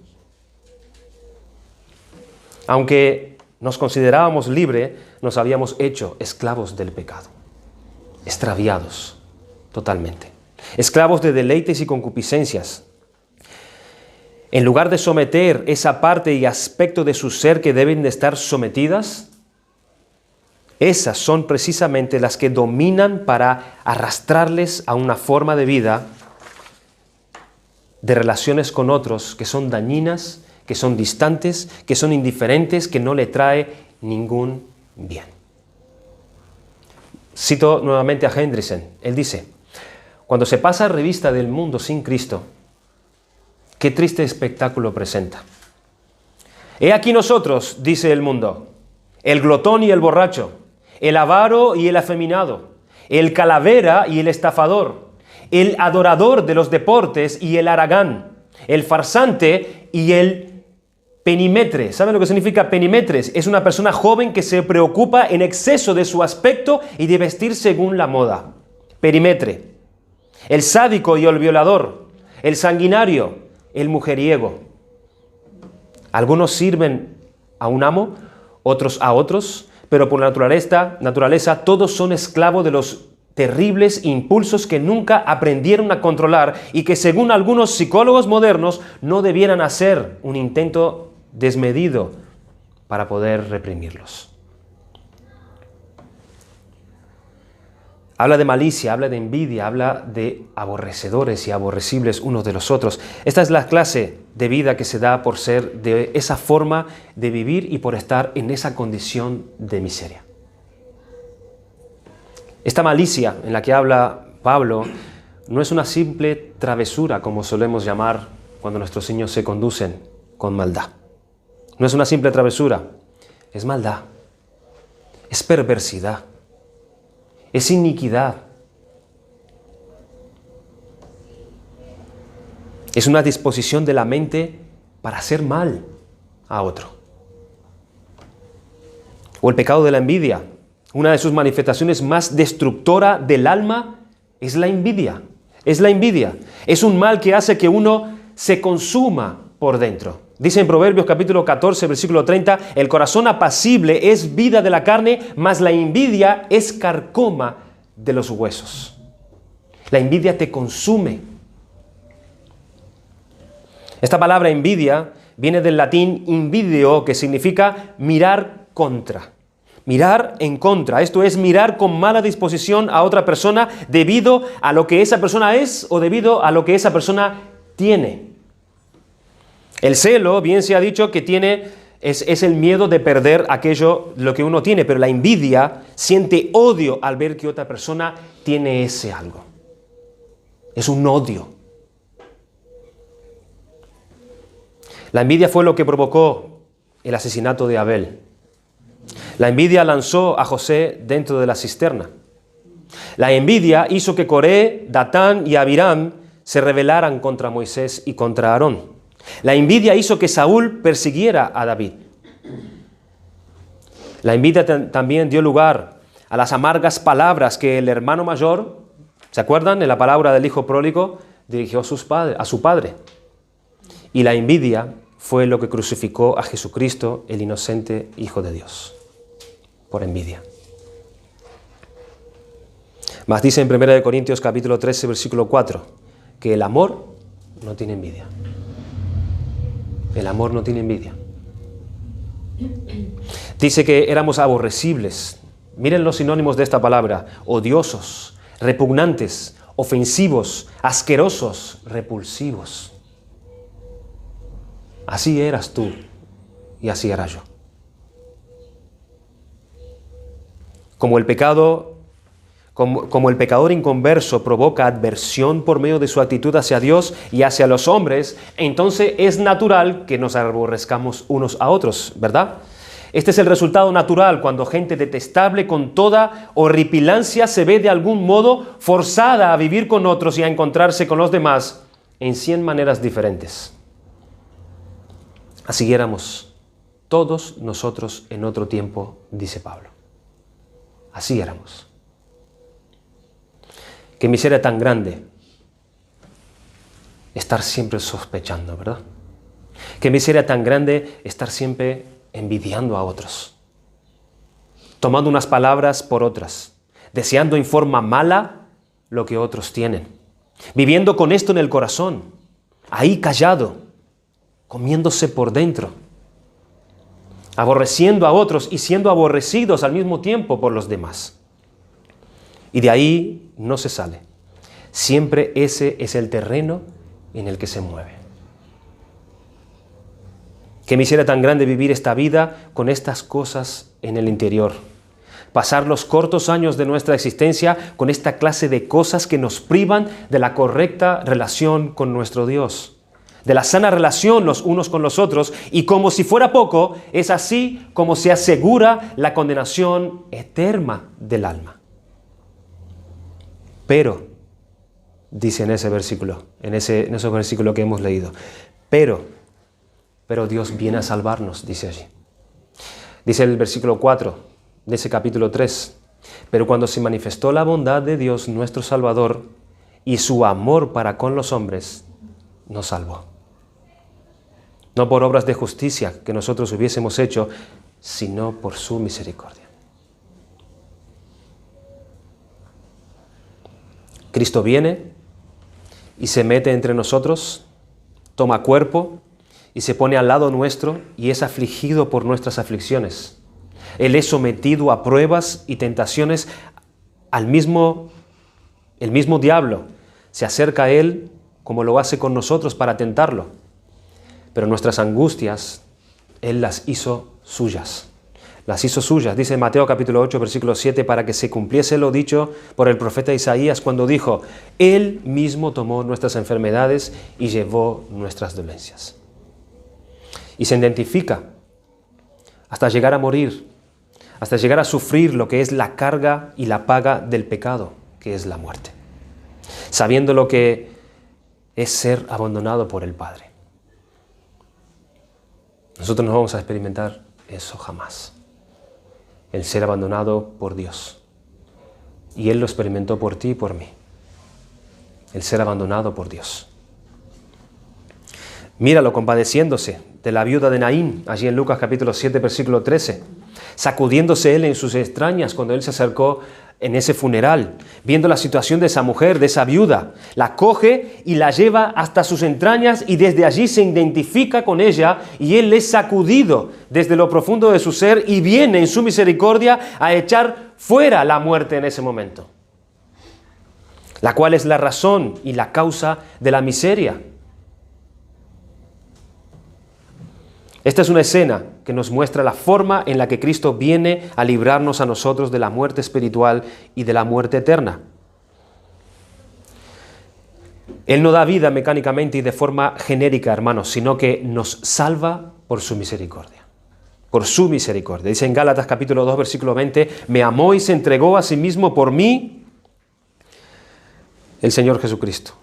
Aunque nos considerábamos libres, nos habíamos hecho esclavos del pecado, extraviados totalmente, esclavos de deleites y concupiscencias. En lugar de someter esa parte y aspecto de su ser que deben de estar sometidas, esas son precisamente las que dominan para arrastrarles a una forma de vida, de relaciones con otros que son dañinas, que son distantes, que son indiferentes, que no le trae ningún bien. Cito nuevamente a Hendrickson. Él dice, cuando se pasa revista del mundo sin Cristo, qué triste espectáculo presenta. He aquí nosotros, dice el mundo, el glotón y el borracho, el avaro y el afeminado, el calavera y el estafador, el adorador de los deportes y el haragán, el farsante y el penimetre. ¿Saben lo que significa penimetres? Es una persona joven que se preocupa en exceso de su aspecto y de vestir según la moda. Perimetre. El sádico y el violador, el sanguinario, el mujeriego. Algunos sirven a un amo, otros a otros, pero por naturaleza todos son esclavos de los terribles impulsos que nunca aprendieron a controlar y que según algunos psicólogos modernos no debieran hacer un intento desmedido para poder reprimirlos. Habla de malicia, habla de envidia, habla de aborrecedores y aborrecibles unos de los otros. Esta es la clase de vida que se da por ser de esa forma de vivir y por estar en esa condición de miseria. Esta malicia en la que habla Pablo no es una simple travesura, como solemos llamar cuando nuestros niños se conducen con maldad. No es una simple travesura. es maldad, es perversidad, es iniquidad. Es una disposición de la mente para hacer mal a otro. O el pecado de la envidia. Una de sus manifestaciones más destructora del alma es la envidia. Es la envidia. Es un mal que hace que uno se consuma por dentro. Dice en Proverbios capítulo 14, versículo 30, el corazón apacible es vida de la carne, mas la envidia es carcoma de los huesos. La envidia te consume. Esta palabra envidia viene del latín invidio, que significa mirar contra. Mirar en contra. Esto es mirar con mala disposición a otra persona debido a lo que esa persona es o debido a lo que esa persona tiene. El celo, bien se ha dicho que es el miedo de perder aquello, lo que uno tiene, pero la envidia siente odio al ver que otra persona tiene ese algo. Es un odio. La envidia fue lo que provocó el asesinato de Abel. La envidia lanzó a José dentro de la cisterna. La envidia hizo que Coré, Datán y Abiram se rebelaran contra Moisés y contra Aarón. La envidia hizo que Saúl persiguiera a David. La envidia también dio lugar a las amargas palabras que el hermano mayor, ¿se acuerdan? En la palabra del hijo pródigo, dirigió a su padre. Y la envidia fue lo que crucificó a Jesucristo, el inocente Hijo de Dios, por envidia. Mas dice en 1 Corintios capítulo 13, versículo 4, que el amor no tiene envidia. El amor no tiene envidia. Dice que éramos aborrecibles. Miren los sinónimos de esta palabra: odiosos, repugnantes, ofensivos, asquerosos, repulsivos. Así eras tú y así era yo. Como el pecador inconverso provoca adversión por medio de su actitud hacia Dios y hacia los hombres, entonces es natural que nos aborrezcamos unos a otros, ¿verdad? Este es el resultado natural cuando gente detestable con toda horripilancia se ve de algún modo forzada a vivir con otros y a encontrarse con los demás en 100 maneras diferentes. Así éramos todos nosotros en otro tiempo, dice Pablo. Así éramos. Qué miseria tan grande estar siempre sospechando, ¿verdad? Qué miseria tan grande estar siempre envidiando a otros, tomando unas palabras por otras, deseando en forma mala lo que otros tienen, viviendo con esto en el corazón, ahí callado, comiéndose por dentro, aborreciendo a otros y siendo aborrecidos al mismo tiempo por los demás. Y de ahí no se sale. Siempre ese es el terreno en el que se mueve. Qué miseria tan grande vivir esta vida con estas cosas en el interior. Pasar los cortos años de nuestra existencia con esta clase de cosas que nos privan de la correcta relación con nuestro Dios, de la sana relación los unos con los otros, y como si fuera poco, es así como se asegura la condenación eterna del alma. Pero, dice en ese versículo, en esos versículos que hemos leído, pero Dios viene a salvarnos, dice allí. Dice el versículo 4 de ese capítulo 3, pero cuando se manifestó la bondad de Dios nuestro Salvador y su amor para con los hombres, nos salvó. No por obras de justicia que nosotros hubiésemos hecho, sino por su misericordia. Cristo viene y se mete entre nosotros, toma cuerpo y se pone al lado nuestro y es afligido por nuestras aflicciones. Él es sometido a pruebas y tentaciones. El mismo diablo se acerca a Él como lo hace con nosotros para tentarlo. Pero nuestras angustias, Él las hizo suyas. Las hizo suyas, dice Mateo capítulo 8, versículo 7, para que se cumpliese lo dicho por el profeta Isaías cuando dijo: Él mismo tomó nuestras enfermedades y llevó nuestras dolencias. Y se identifica hasta llegar a morir, hasta llegar a sufrir lo que es la carga y la paga del pecado, que es la muerte, sabiendo lo que es ser abandonado por el Padre. Nosotros no vamos a experimentar eso jamás, el ser abandonado por Dios. Y Él lo experimentó por ti y por mí, el ser abandonado por Dios. Míralo compadeciéndose de la viuda de Naín, allí en Lucas capítulo 7, versículo 13, sacudiéndose él en sus entrañas cuando él se acercó en ese funeral, viendo la situación de esa mujer, de esa viuda, la coge y la lleva hasta sus entrañas y desde allí se identifica con ella y él es sacudido desde lo profundo de su ser y viene en su misericordia a echar fuera la muerte en ese momento, la cual es la razón y la causa de la miseria. Esta es una escena que nos muestra la forma en la que Cristo viene a librarnos a nosotros de la muerte espiritual y de la muerte eterna. Él no da vida mecánicamente y de forma genérica, hermanos, sino que nos salva por su misericordia. Por su misericordia. Dice en Gálatas capítulo 2, versículo 20, me amó y se entregó a sí mismo por mí el Señor Jesucristo.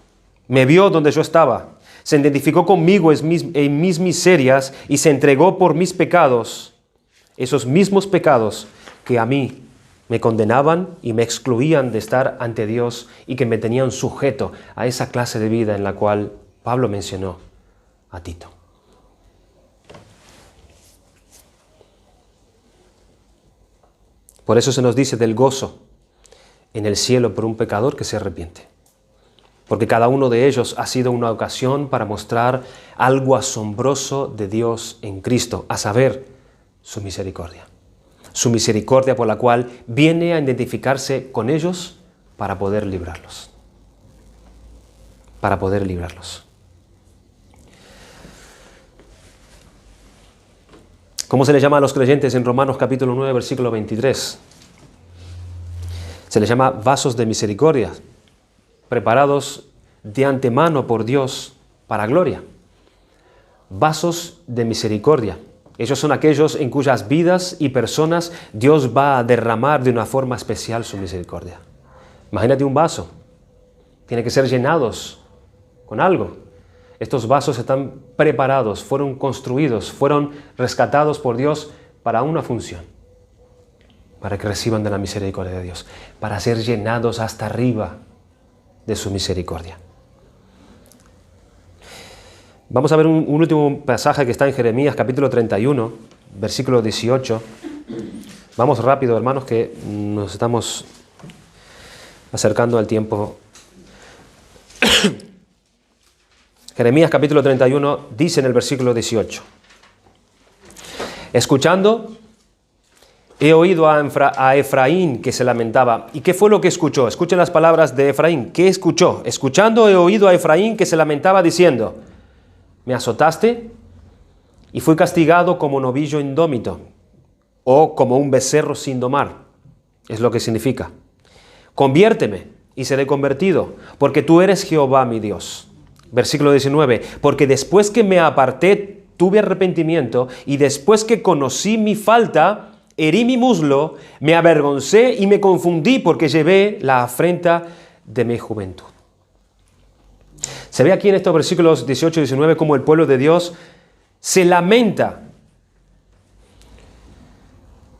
Me vio donde yo estaba. Se identificó conmigo en mis miserias y se entregó por mis pecados, esos mismos pecados que a mí me condenaban y me excluían de estar ante Dios y que me tenían sujeto a esa clase de vida en la cual Pablo mencionó a Tito. Por eso se nos dice del gozo en el cielo por un pecador que se arrepiente. Porque cada uno de ellos ha sido una ocasión para mostrar algo asombroso de Dios en Cristo, a saber, su misericordia. Su misericordia por la cual viene a identificarse con ellos para poder librarlos. Para poder librarlos. ¿Cómo se le llama a los creyentes en Romanos capítulo 9, versículo 23? Se les llama vasos de misericordia, preparados de antemano por Dios para gloria. Vasos de misericordia. Ellos son aquellos en cuyas vidas y personas Dios va a derramar de una forma especial su misericordia. Imagínate un vaso. Tiene que ser llenados con algo. Estos vasos están preparados, fueron construidos, fueron rescatados por Dios para una función. Para que reciban de la misericordia de Dios. Para ser llenados hasta arriba de su misericordia. Vamos a ver un último pasaje que está en Jeremías capítulo 31, versículo 18. Vamos rápido, hermanos, que nos estamos acercando al tiempo. Jeremías capítulo 31 dice en el versículo 18. Escuchando, he oído a Efraín que se lamentaba. ¿Y qué fue lo que escuchó? Escuchen las palabras de Efraín. ¿Qué escuchó? Escuchando he oído a Efraín que se lamentaba diciendo, me azotaste y fui castigado como novillo indómito o como un becerro sin domar. Es lo que significa. Conviérteme y seré convertido, porque tú eres Jehová mi Dios. Versículo 19. Porque después que me aparté tuve arrepentimiento y después que conocí mi falta, herí mi muslo, me avergoncé y me confundí porque llevé la afrenta de mi juventud. Se ve aquí en estos versículos 18 y 19 cómo el pueblo de Dios se lamenta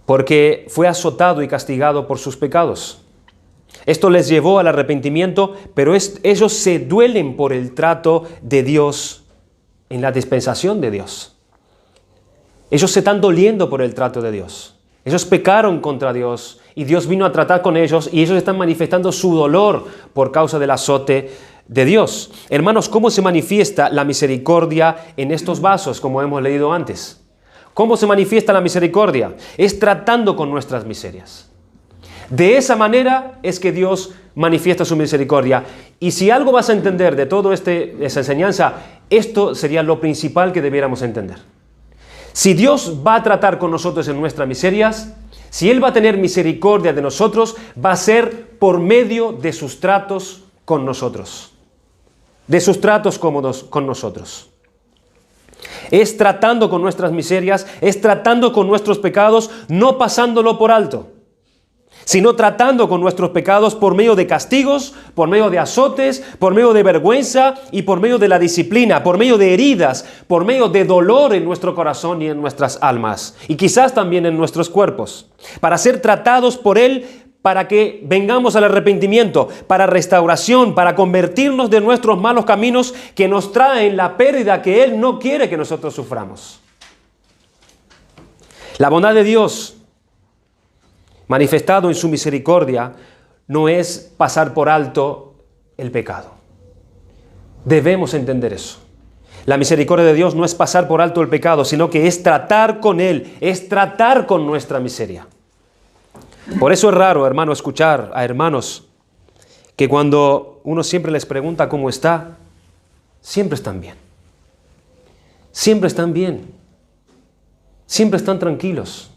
porque fue azotado y castigado por sus pecados. Esto les llevó al arrepentimiento, pero ellos se duelen por el trato de Dios en la dispensación de Dios. Ellos se están doliendo por el trato de Dios. Ellos pecaron contra Dios y Dios vino a tratar con ellos y ellos están manifestando su dolor por causa del azote de Dios. Hermanos, ¿cómo se manifiesta la misericordia en estos vasos, como hemos leído antes? ¿Cómo se manifiesta la misericordia? Es tratando con nuestras miserias. De esa manera es que Dios manifiesta su misericordia. Y si algo vas a entender de toda esa enseñanza, esto sería lo principal que debiéramos entender. Si Dios va a tratar con nosotros en nuestras miserias, si Él va a tener misericordia de nosotros, va a ser por medio de sus tratos con nosotros. De sus tratos cómodos con nosotros. es tratando con nuestras miserias, es tratando con nuestros pecados, no pasándolo por alto, sino tratando con nuestros pecados por medio de castigos, por medio de azotes, por medio de vergüenza y por medio de la disciplina, por medio de heridas, por medio de dolor en nuestro corazón y en nuestras almas, y quizás también en nuestros cuerpos, para ser tratados por Él, para que vengamos al arrepentimiento, para restauración, para convertirnos de nuestros malos caminos que nos traen la pérdida que Él no quiere que nosotros suframos. La bondad de Dios, manifestado en su misericordia, no es pasar por alto el pecado. Debemos entender eso. La misericordia de Dios no es pasar por alto el pecado, sino que es tratar con Él, es tratar con nuestra miseria. Por eso es raro, hermano, escuchar a hermanos que cuando uno siempre les pregunta cómo está, siempre están bien. Siempre están bien. Siempre están tranquilos.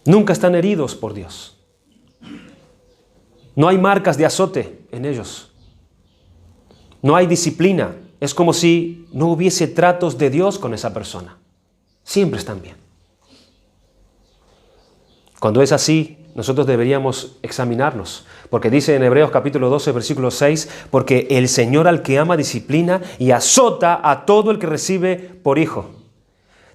Nunca están heridos por Dios. No hay marcas de azote en ellos. No hay disciplina. Es como si no hubiese tratos de Dios con esa persona. Siempre están bien. Cuando es así, nosotros deberíamos examinarnos. Porque dice en Hebreos capítulo 12, versículo 6, porque el Señor al que ama disciplina y azota a todo el que recibe por hijo.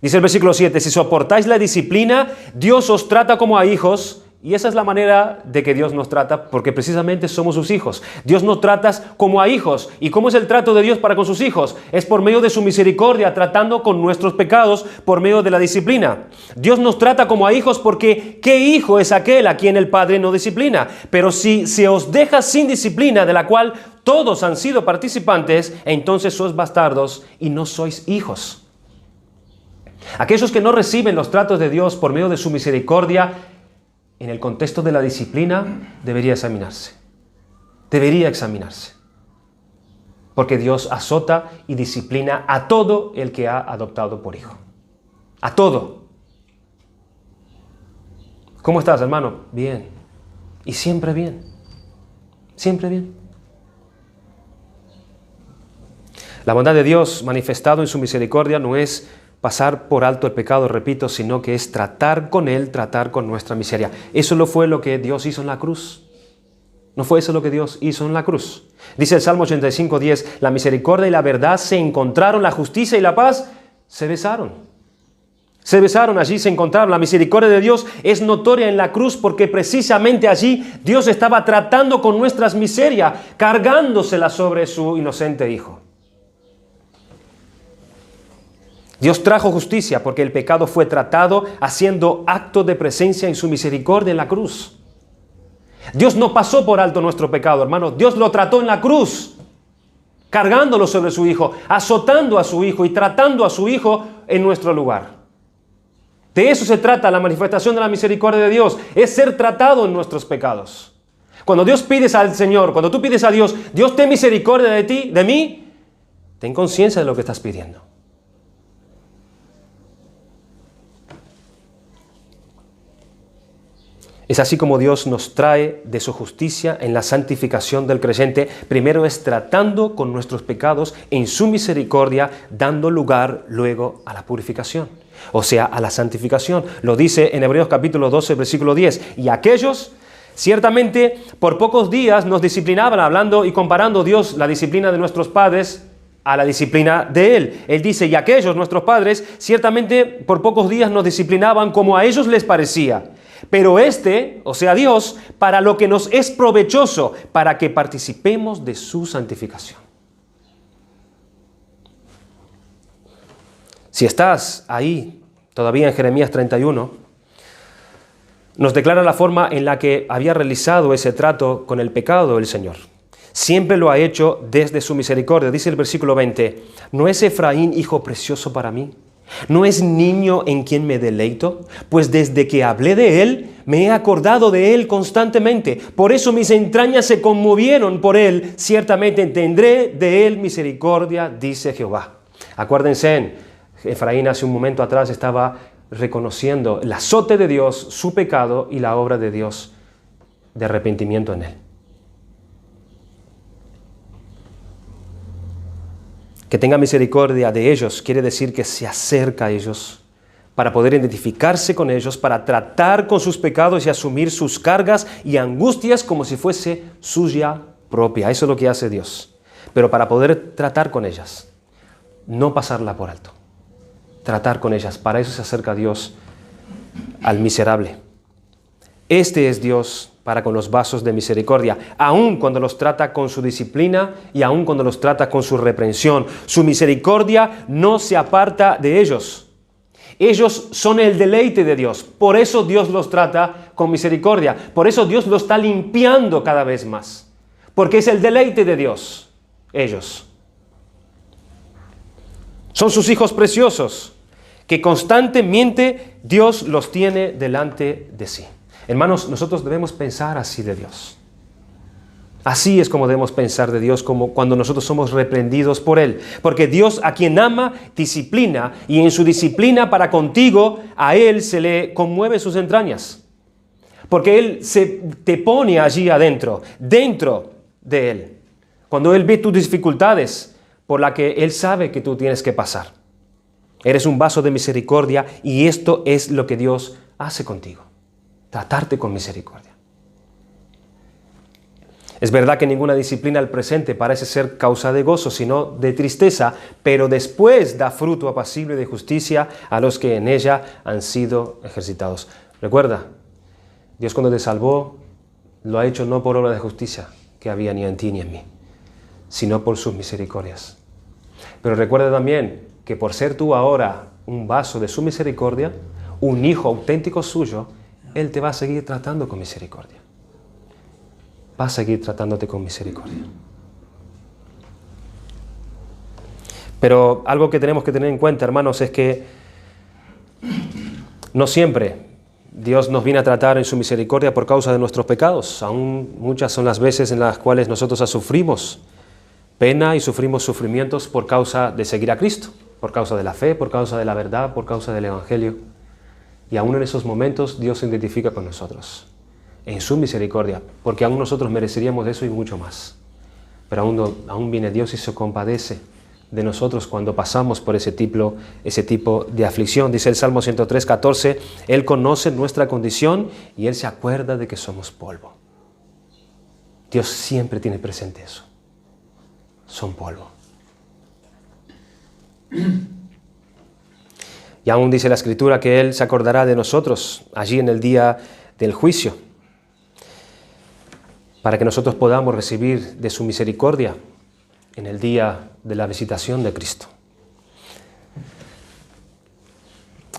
Dice el versículo 7, si soportáis la disciplina, Dios os trata como a hijos. Y esa es la manera de que Dios nos trata, porque precisamente somos sus hijos. Dios nos trata como a hijos. ¿Y cómo es el trato de Dios para con sus hijos? Es por medio de su misericordia, tratando con nuestros pecados por medio de la disciplina. Dios nos trata como a hijos porque ¿qué hijo es aquel a quien el Padre no disciplina? Pero si se os deja sin disciplina, de la cual todos han sido participantes, entonces sois bastardos y no sois hijos. Aquellos que no reciben los tratos de Dios por medio de su misericordia, en el contexto de la disciplina, debería examinarse. Debería examinarse. Porque Dios azota y disciplina a todo el que ha adoptado por hijo. A todo. ¿Cómo estás, hermano? Bien. Y siempre bien. Siempre bien. La bondad de Dios manifestado en su misericordia no es pasar por alto el pecado, repito, sino que es tratar con Él, tratar con nuestra miseria. Eso no fue lo que Dios hizo en la cruz. ¿No fue eso lo que Dios hizo en la cruz? Dice el Salmo 85:10, la misericordia y la verdad se encontraron, la justicia y la paz se besaron. Se besaron, allí se encontraron. La misericordia de Dios es notoria en la cruz porque precisamente allí Dios estaba tratando con nuestras miserias, cargándoselas sobre su inocente Hijo. Dios trajo justicia porque el pecado fue tratado haciendo acto de presencia en su misericordia en la cruz. Dios no pasó por alto nuestro pecado, hermano. Dios lo trató en la cruz, cargándolo sobre su Hijo, azotando a su Hijo y tratando a su Hijo en nuestro lugar. De eso se trata la manifestación de la misericordia de Dios, es ser tratado en nuestros pecados. Cuando Dios pides al Señor, cuando tú pides a Dios, Dios ten misericordia de ti, de mí, ten conciencia de lo que estás pidiendo. Es así como Dios nos trae de su justicia en la santificación del creyente. Primero es tratando con nuestros pecados en su misericordia, dando lugar luego a la purificación, o sea, a la santificación. Lo dice en Hebreos capítulo 12, versículo 10. Y aquellos, ciertamente, por pocos días nos disciplinaban, hablando y comparando Dios la disciplina de nuestros padres a la disciplina de Él. Él dice, y aquellos, nuestros padres, ciertamente por pocos días nos disciplinaban como a ellos les parecía. Pero o sea Dios, para lo que nos es provechoso, para que participemos de su santificación. Si estás ahí, todavía en Jeremías 31, nos declara la forma en la que había realizado ese trato con el pecado el Señor. Siempre lo ha hecho desde su misericordia. Dice el versículo 20, ¿no es Efraín hijo precioso para mí? ¿No es niño en quien me deleito? Pues desde que hablé de él, me he acordado de él constantemente. Por eso mis entrañas se conmovieron por él. Ciertamente tendré de él misericordia, dice Jehová. Acuérdense, Efraín hace un momento atrás estaba reconociendo el azote de Dios, su pecado y la obra de Dios de arrepentimiento en él. Que tenga misericordia de ellos quiere decir que se acerca a ellos para poder identificarse con ellos, para tratar con sus pecados y asumir sus cargas y angustias como si fuese suya propia. Eso es lo que hace Dios. Pero para poder tratar con ellas, no pasarla por alto. Tratar con ellas. Para eso se acerca Dios al miserable. Este es Dios para con los vasos de misericordia, aun cuando los trata con su disciplina y aun cuando los trata con su reprensión. Su misericordia no se aparta de ellos. Ellos son el deleite de Dios. Por eso Dios los trata con misericordia. Por eso Dios los está limpiando cada vez más. Porque es el deleite de Dios. Ellos son sus hijos preciosos, que constantemente Dios los tiene delante de sí. Hermanos, nosotros debemos pensar así de Dios. Así es como debemos pensar de Dios, como cuando nosotros somos reprendidos por Él. Porque Dios, a quien ama, disciplina, y en su disciplina para contigo, a Él se le conmueve sus entrañas. Porque Él te pone allí adentro, dentro de Él. Cuando Él ve tus dificultades, por las que Él sabe que tú tienes que pasar. Eres un vaso de misericordia, y esto es lo que Dios hace contigo. Tratarte con misericordia. Es verdad que ninguna disciplina al presente parece ser causa de gozo, sino de tristeza, pero después da fruto apacible de justicia a los que en ella han sido ejercitados. Recuerda, Dios cuando te salvó, lo ha hecho no por obra de justicia que había ni en ti ni en mí, sino por sus misericordias. Pero recuerda también que por ser tú ahora un vaso de su misericordia, un hijo auténtico suyo, Él te va a seguir tratando con misericordia. Va a seguir tratándote con misericordia. Pero algo que tenemos que tener en cuenta, hermanos, es que no siempre Dios nos viene a tratar en su misericordia por causa de nuestros pecados. Aún muchas son las veces en las cuales nosotros sufrimos pena y sufrimos sufrimientos por causa de seguir a Cristo, por causa de la fe, por causa de la verdad, por causa del Evangelio. Y aún en esos momentos Dios se identifica con nosotros, en su misericordia, porque aún nosotros mereceríamos eso y mucho más. Pero aún viene Dios y se compadece de nosotros cuando pasamos por ese tipo de aflicción. Dice el Salmo 103:14, Él conoce nuestra condición y Él se acuerda de que somos polvo. Dios siempre tiene presente eso. Son polvo. Y aún dice la Escritura que Él se acordará de nosotros allí en el día del juicio, para que nosotros podamos recibir de su misericordia en el día de la visitación de Cristo.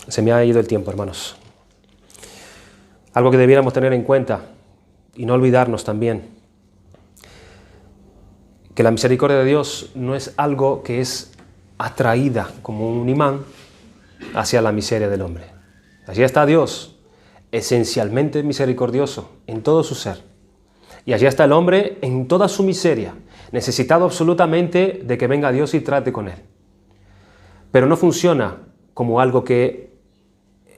Se me ha ido el tiempo, hermanos. Algo que debiéramos tener en cuenta y no olvidarnos también, que la misericordia de Dios no es algo que es atraída como un imán hacia la miseria del hombre. Allí está Dios, esencialmente misericordioso en todo su ser. Y allí está el hombre en toda su miseria, necesitado absolutamente de que venga Dios y trate con él. Pero no funciona como algo que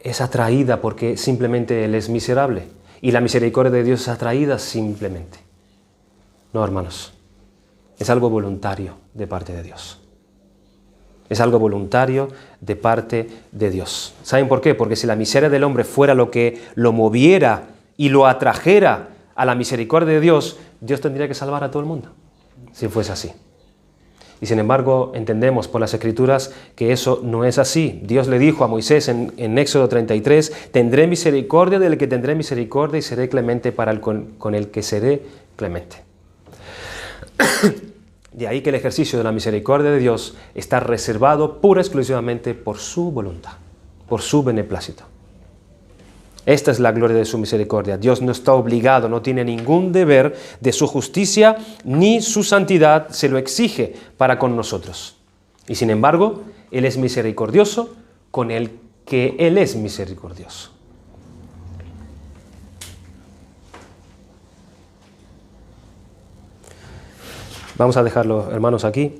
es atraída porque simplemente él es miserable. Y la misericordia de Dios es atraída simplemente. No, hermanos. Es algo voluntario de parte de Dios. Es algo voluntario de parte de Dios. ¿Saben por qué? Porque si la miseria del hombre fuera lo que lo moviera y lo atrajera a la misericordia de Dios, Dios tendría que salvar a todo el mundo, si fuese así. Y sin embargo, entendemos por las Escrituras que eso no es así. Dios le dijo a Moisés en Éxodo 33, tendré misericordia del que tendré misericordia y seré clemente con el que seré clemente. De ahí que el ejercicio de la misericordia de Dios está reservado pura y exclusivamente por su voluntad, por su beneplácito. Esta es la gloria de su misericordia. Dios no está obligado, no tiene ningún deber de su justicia, ni su santidad se lo exige para con nosotros. Y sin embargo, Él es misericordioso con el que Él es misericordioso. Vamos a dejarlo, hermanos, aquí.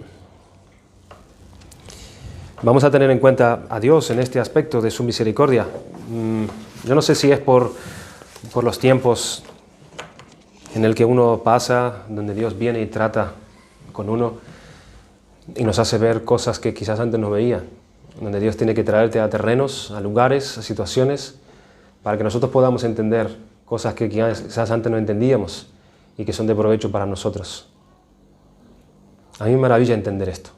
Vamos a tener en cuenta a Dios en este aspecto de su misericordia. Yo no sé si es por los tiempos en el que uno pasa, donde Dios viene y trata con uno, y nos hace ver cosas que quizás antes no veía, donde Dios tiene que traerte a terrenos, a lugares, a situaciones, para que nosotros podamos entender cosas que quizás antes no entendíamos y que son de provecho para nosotros. A mí me maravilla entender esto.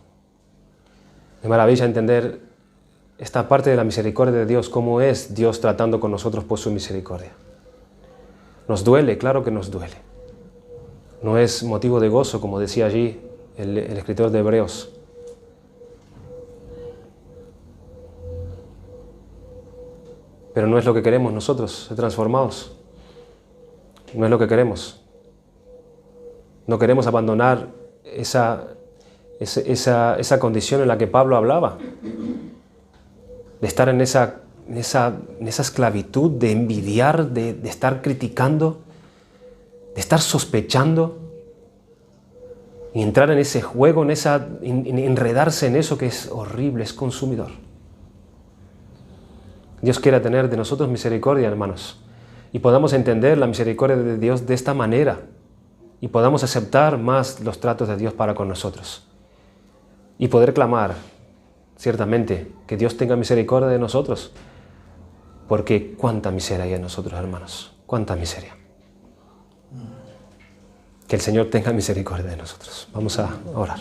Me maravilla entender esta parte de la misericordia de Dios, cómo es Dios tratando con nosotros por su misericordia. Nos duele, claro que nos duele. No es motivo de gozo, como decía allí el escritor de Hebreos. Pero no es lo que queremos nosotros, ser transformados. No es lo que queremos. No queremos abandonar esa condición en la que Pablo hablaba. De estar en esa esclavitud, de envidiar, de estar criticando, de estar sospechando y entrar en ese juego, enredarse en eso que es horrible, es consumidor. Dios quiere tener de nosotros misericordia, hermanos, y podamos entender la misericordia de Dios de esta manera y podamos aceptar más los tratos de Dios para con nosotros y poder clamar ciertamente que Dios tenga misericordia de nosotros, porque cuánta miseria hay en nosotros, hermanos, cuánta miseria. Que el Señor tenga misericordia de nosotros. Vamos a orar.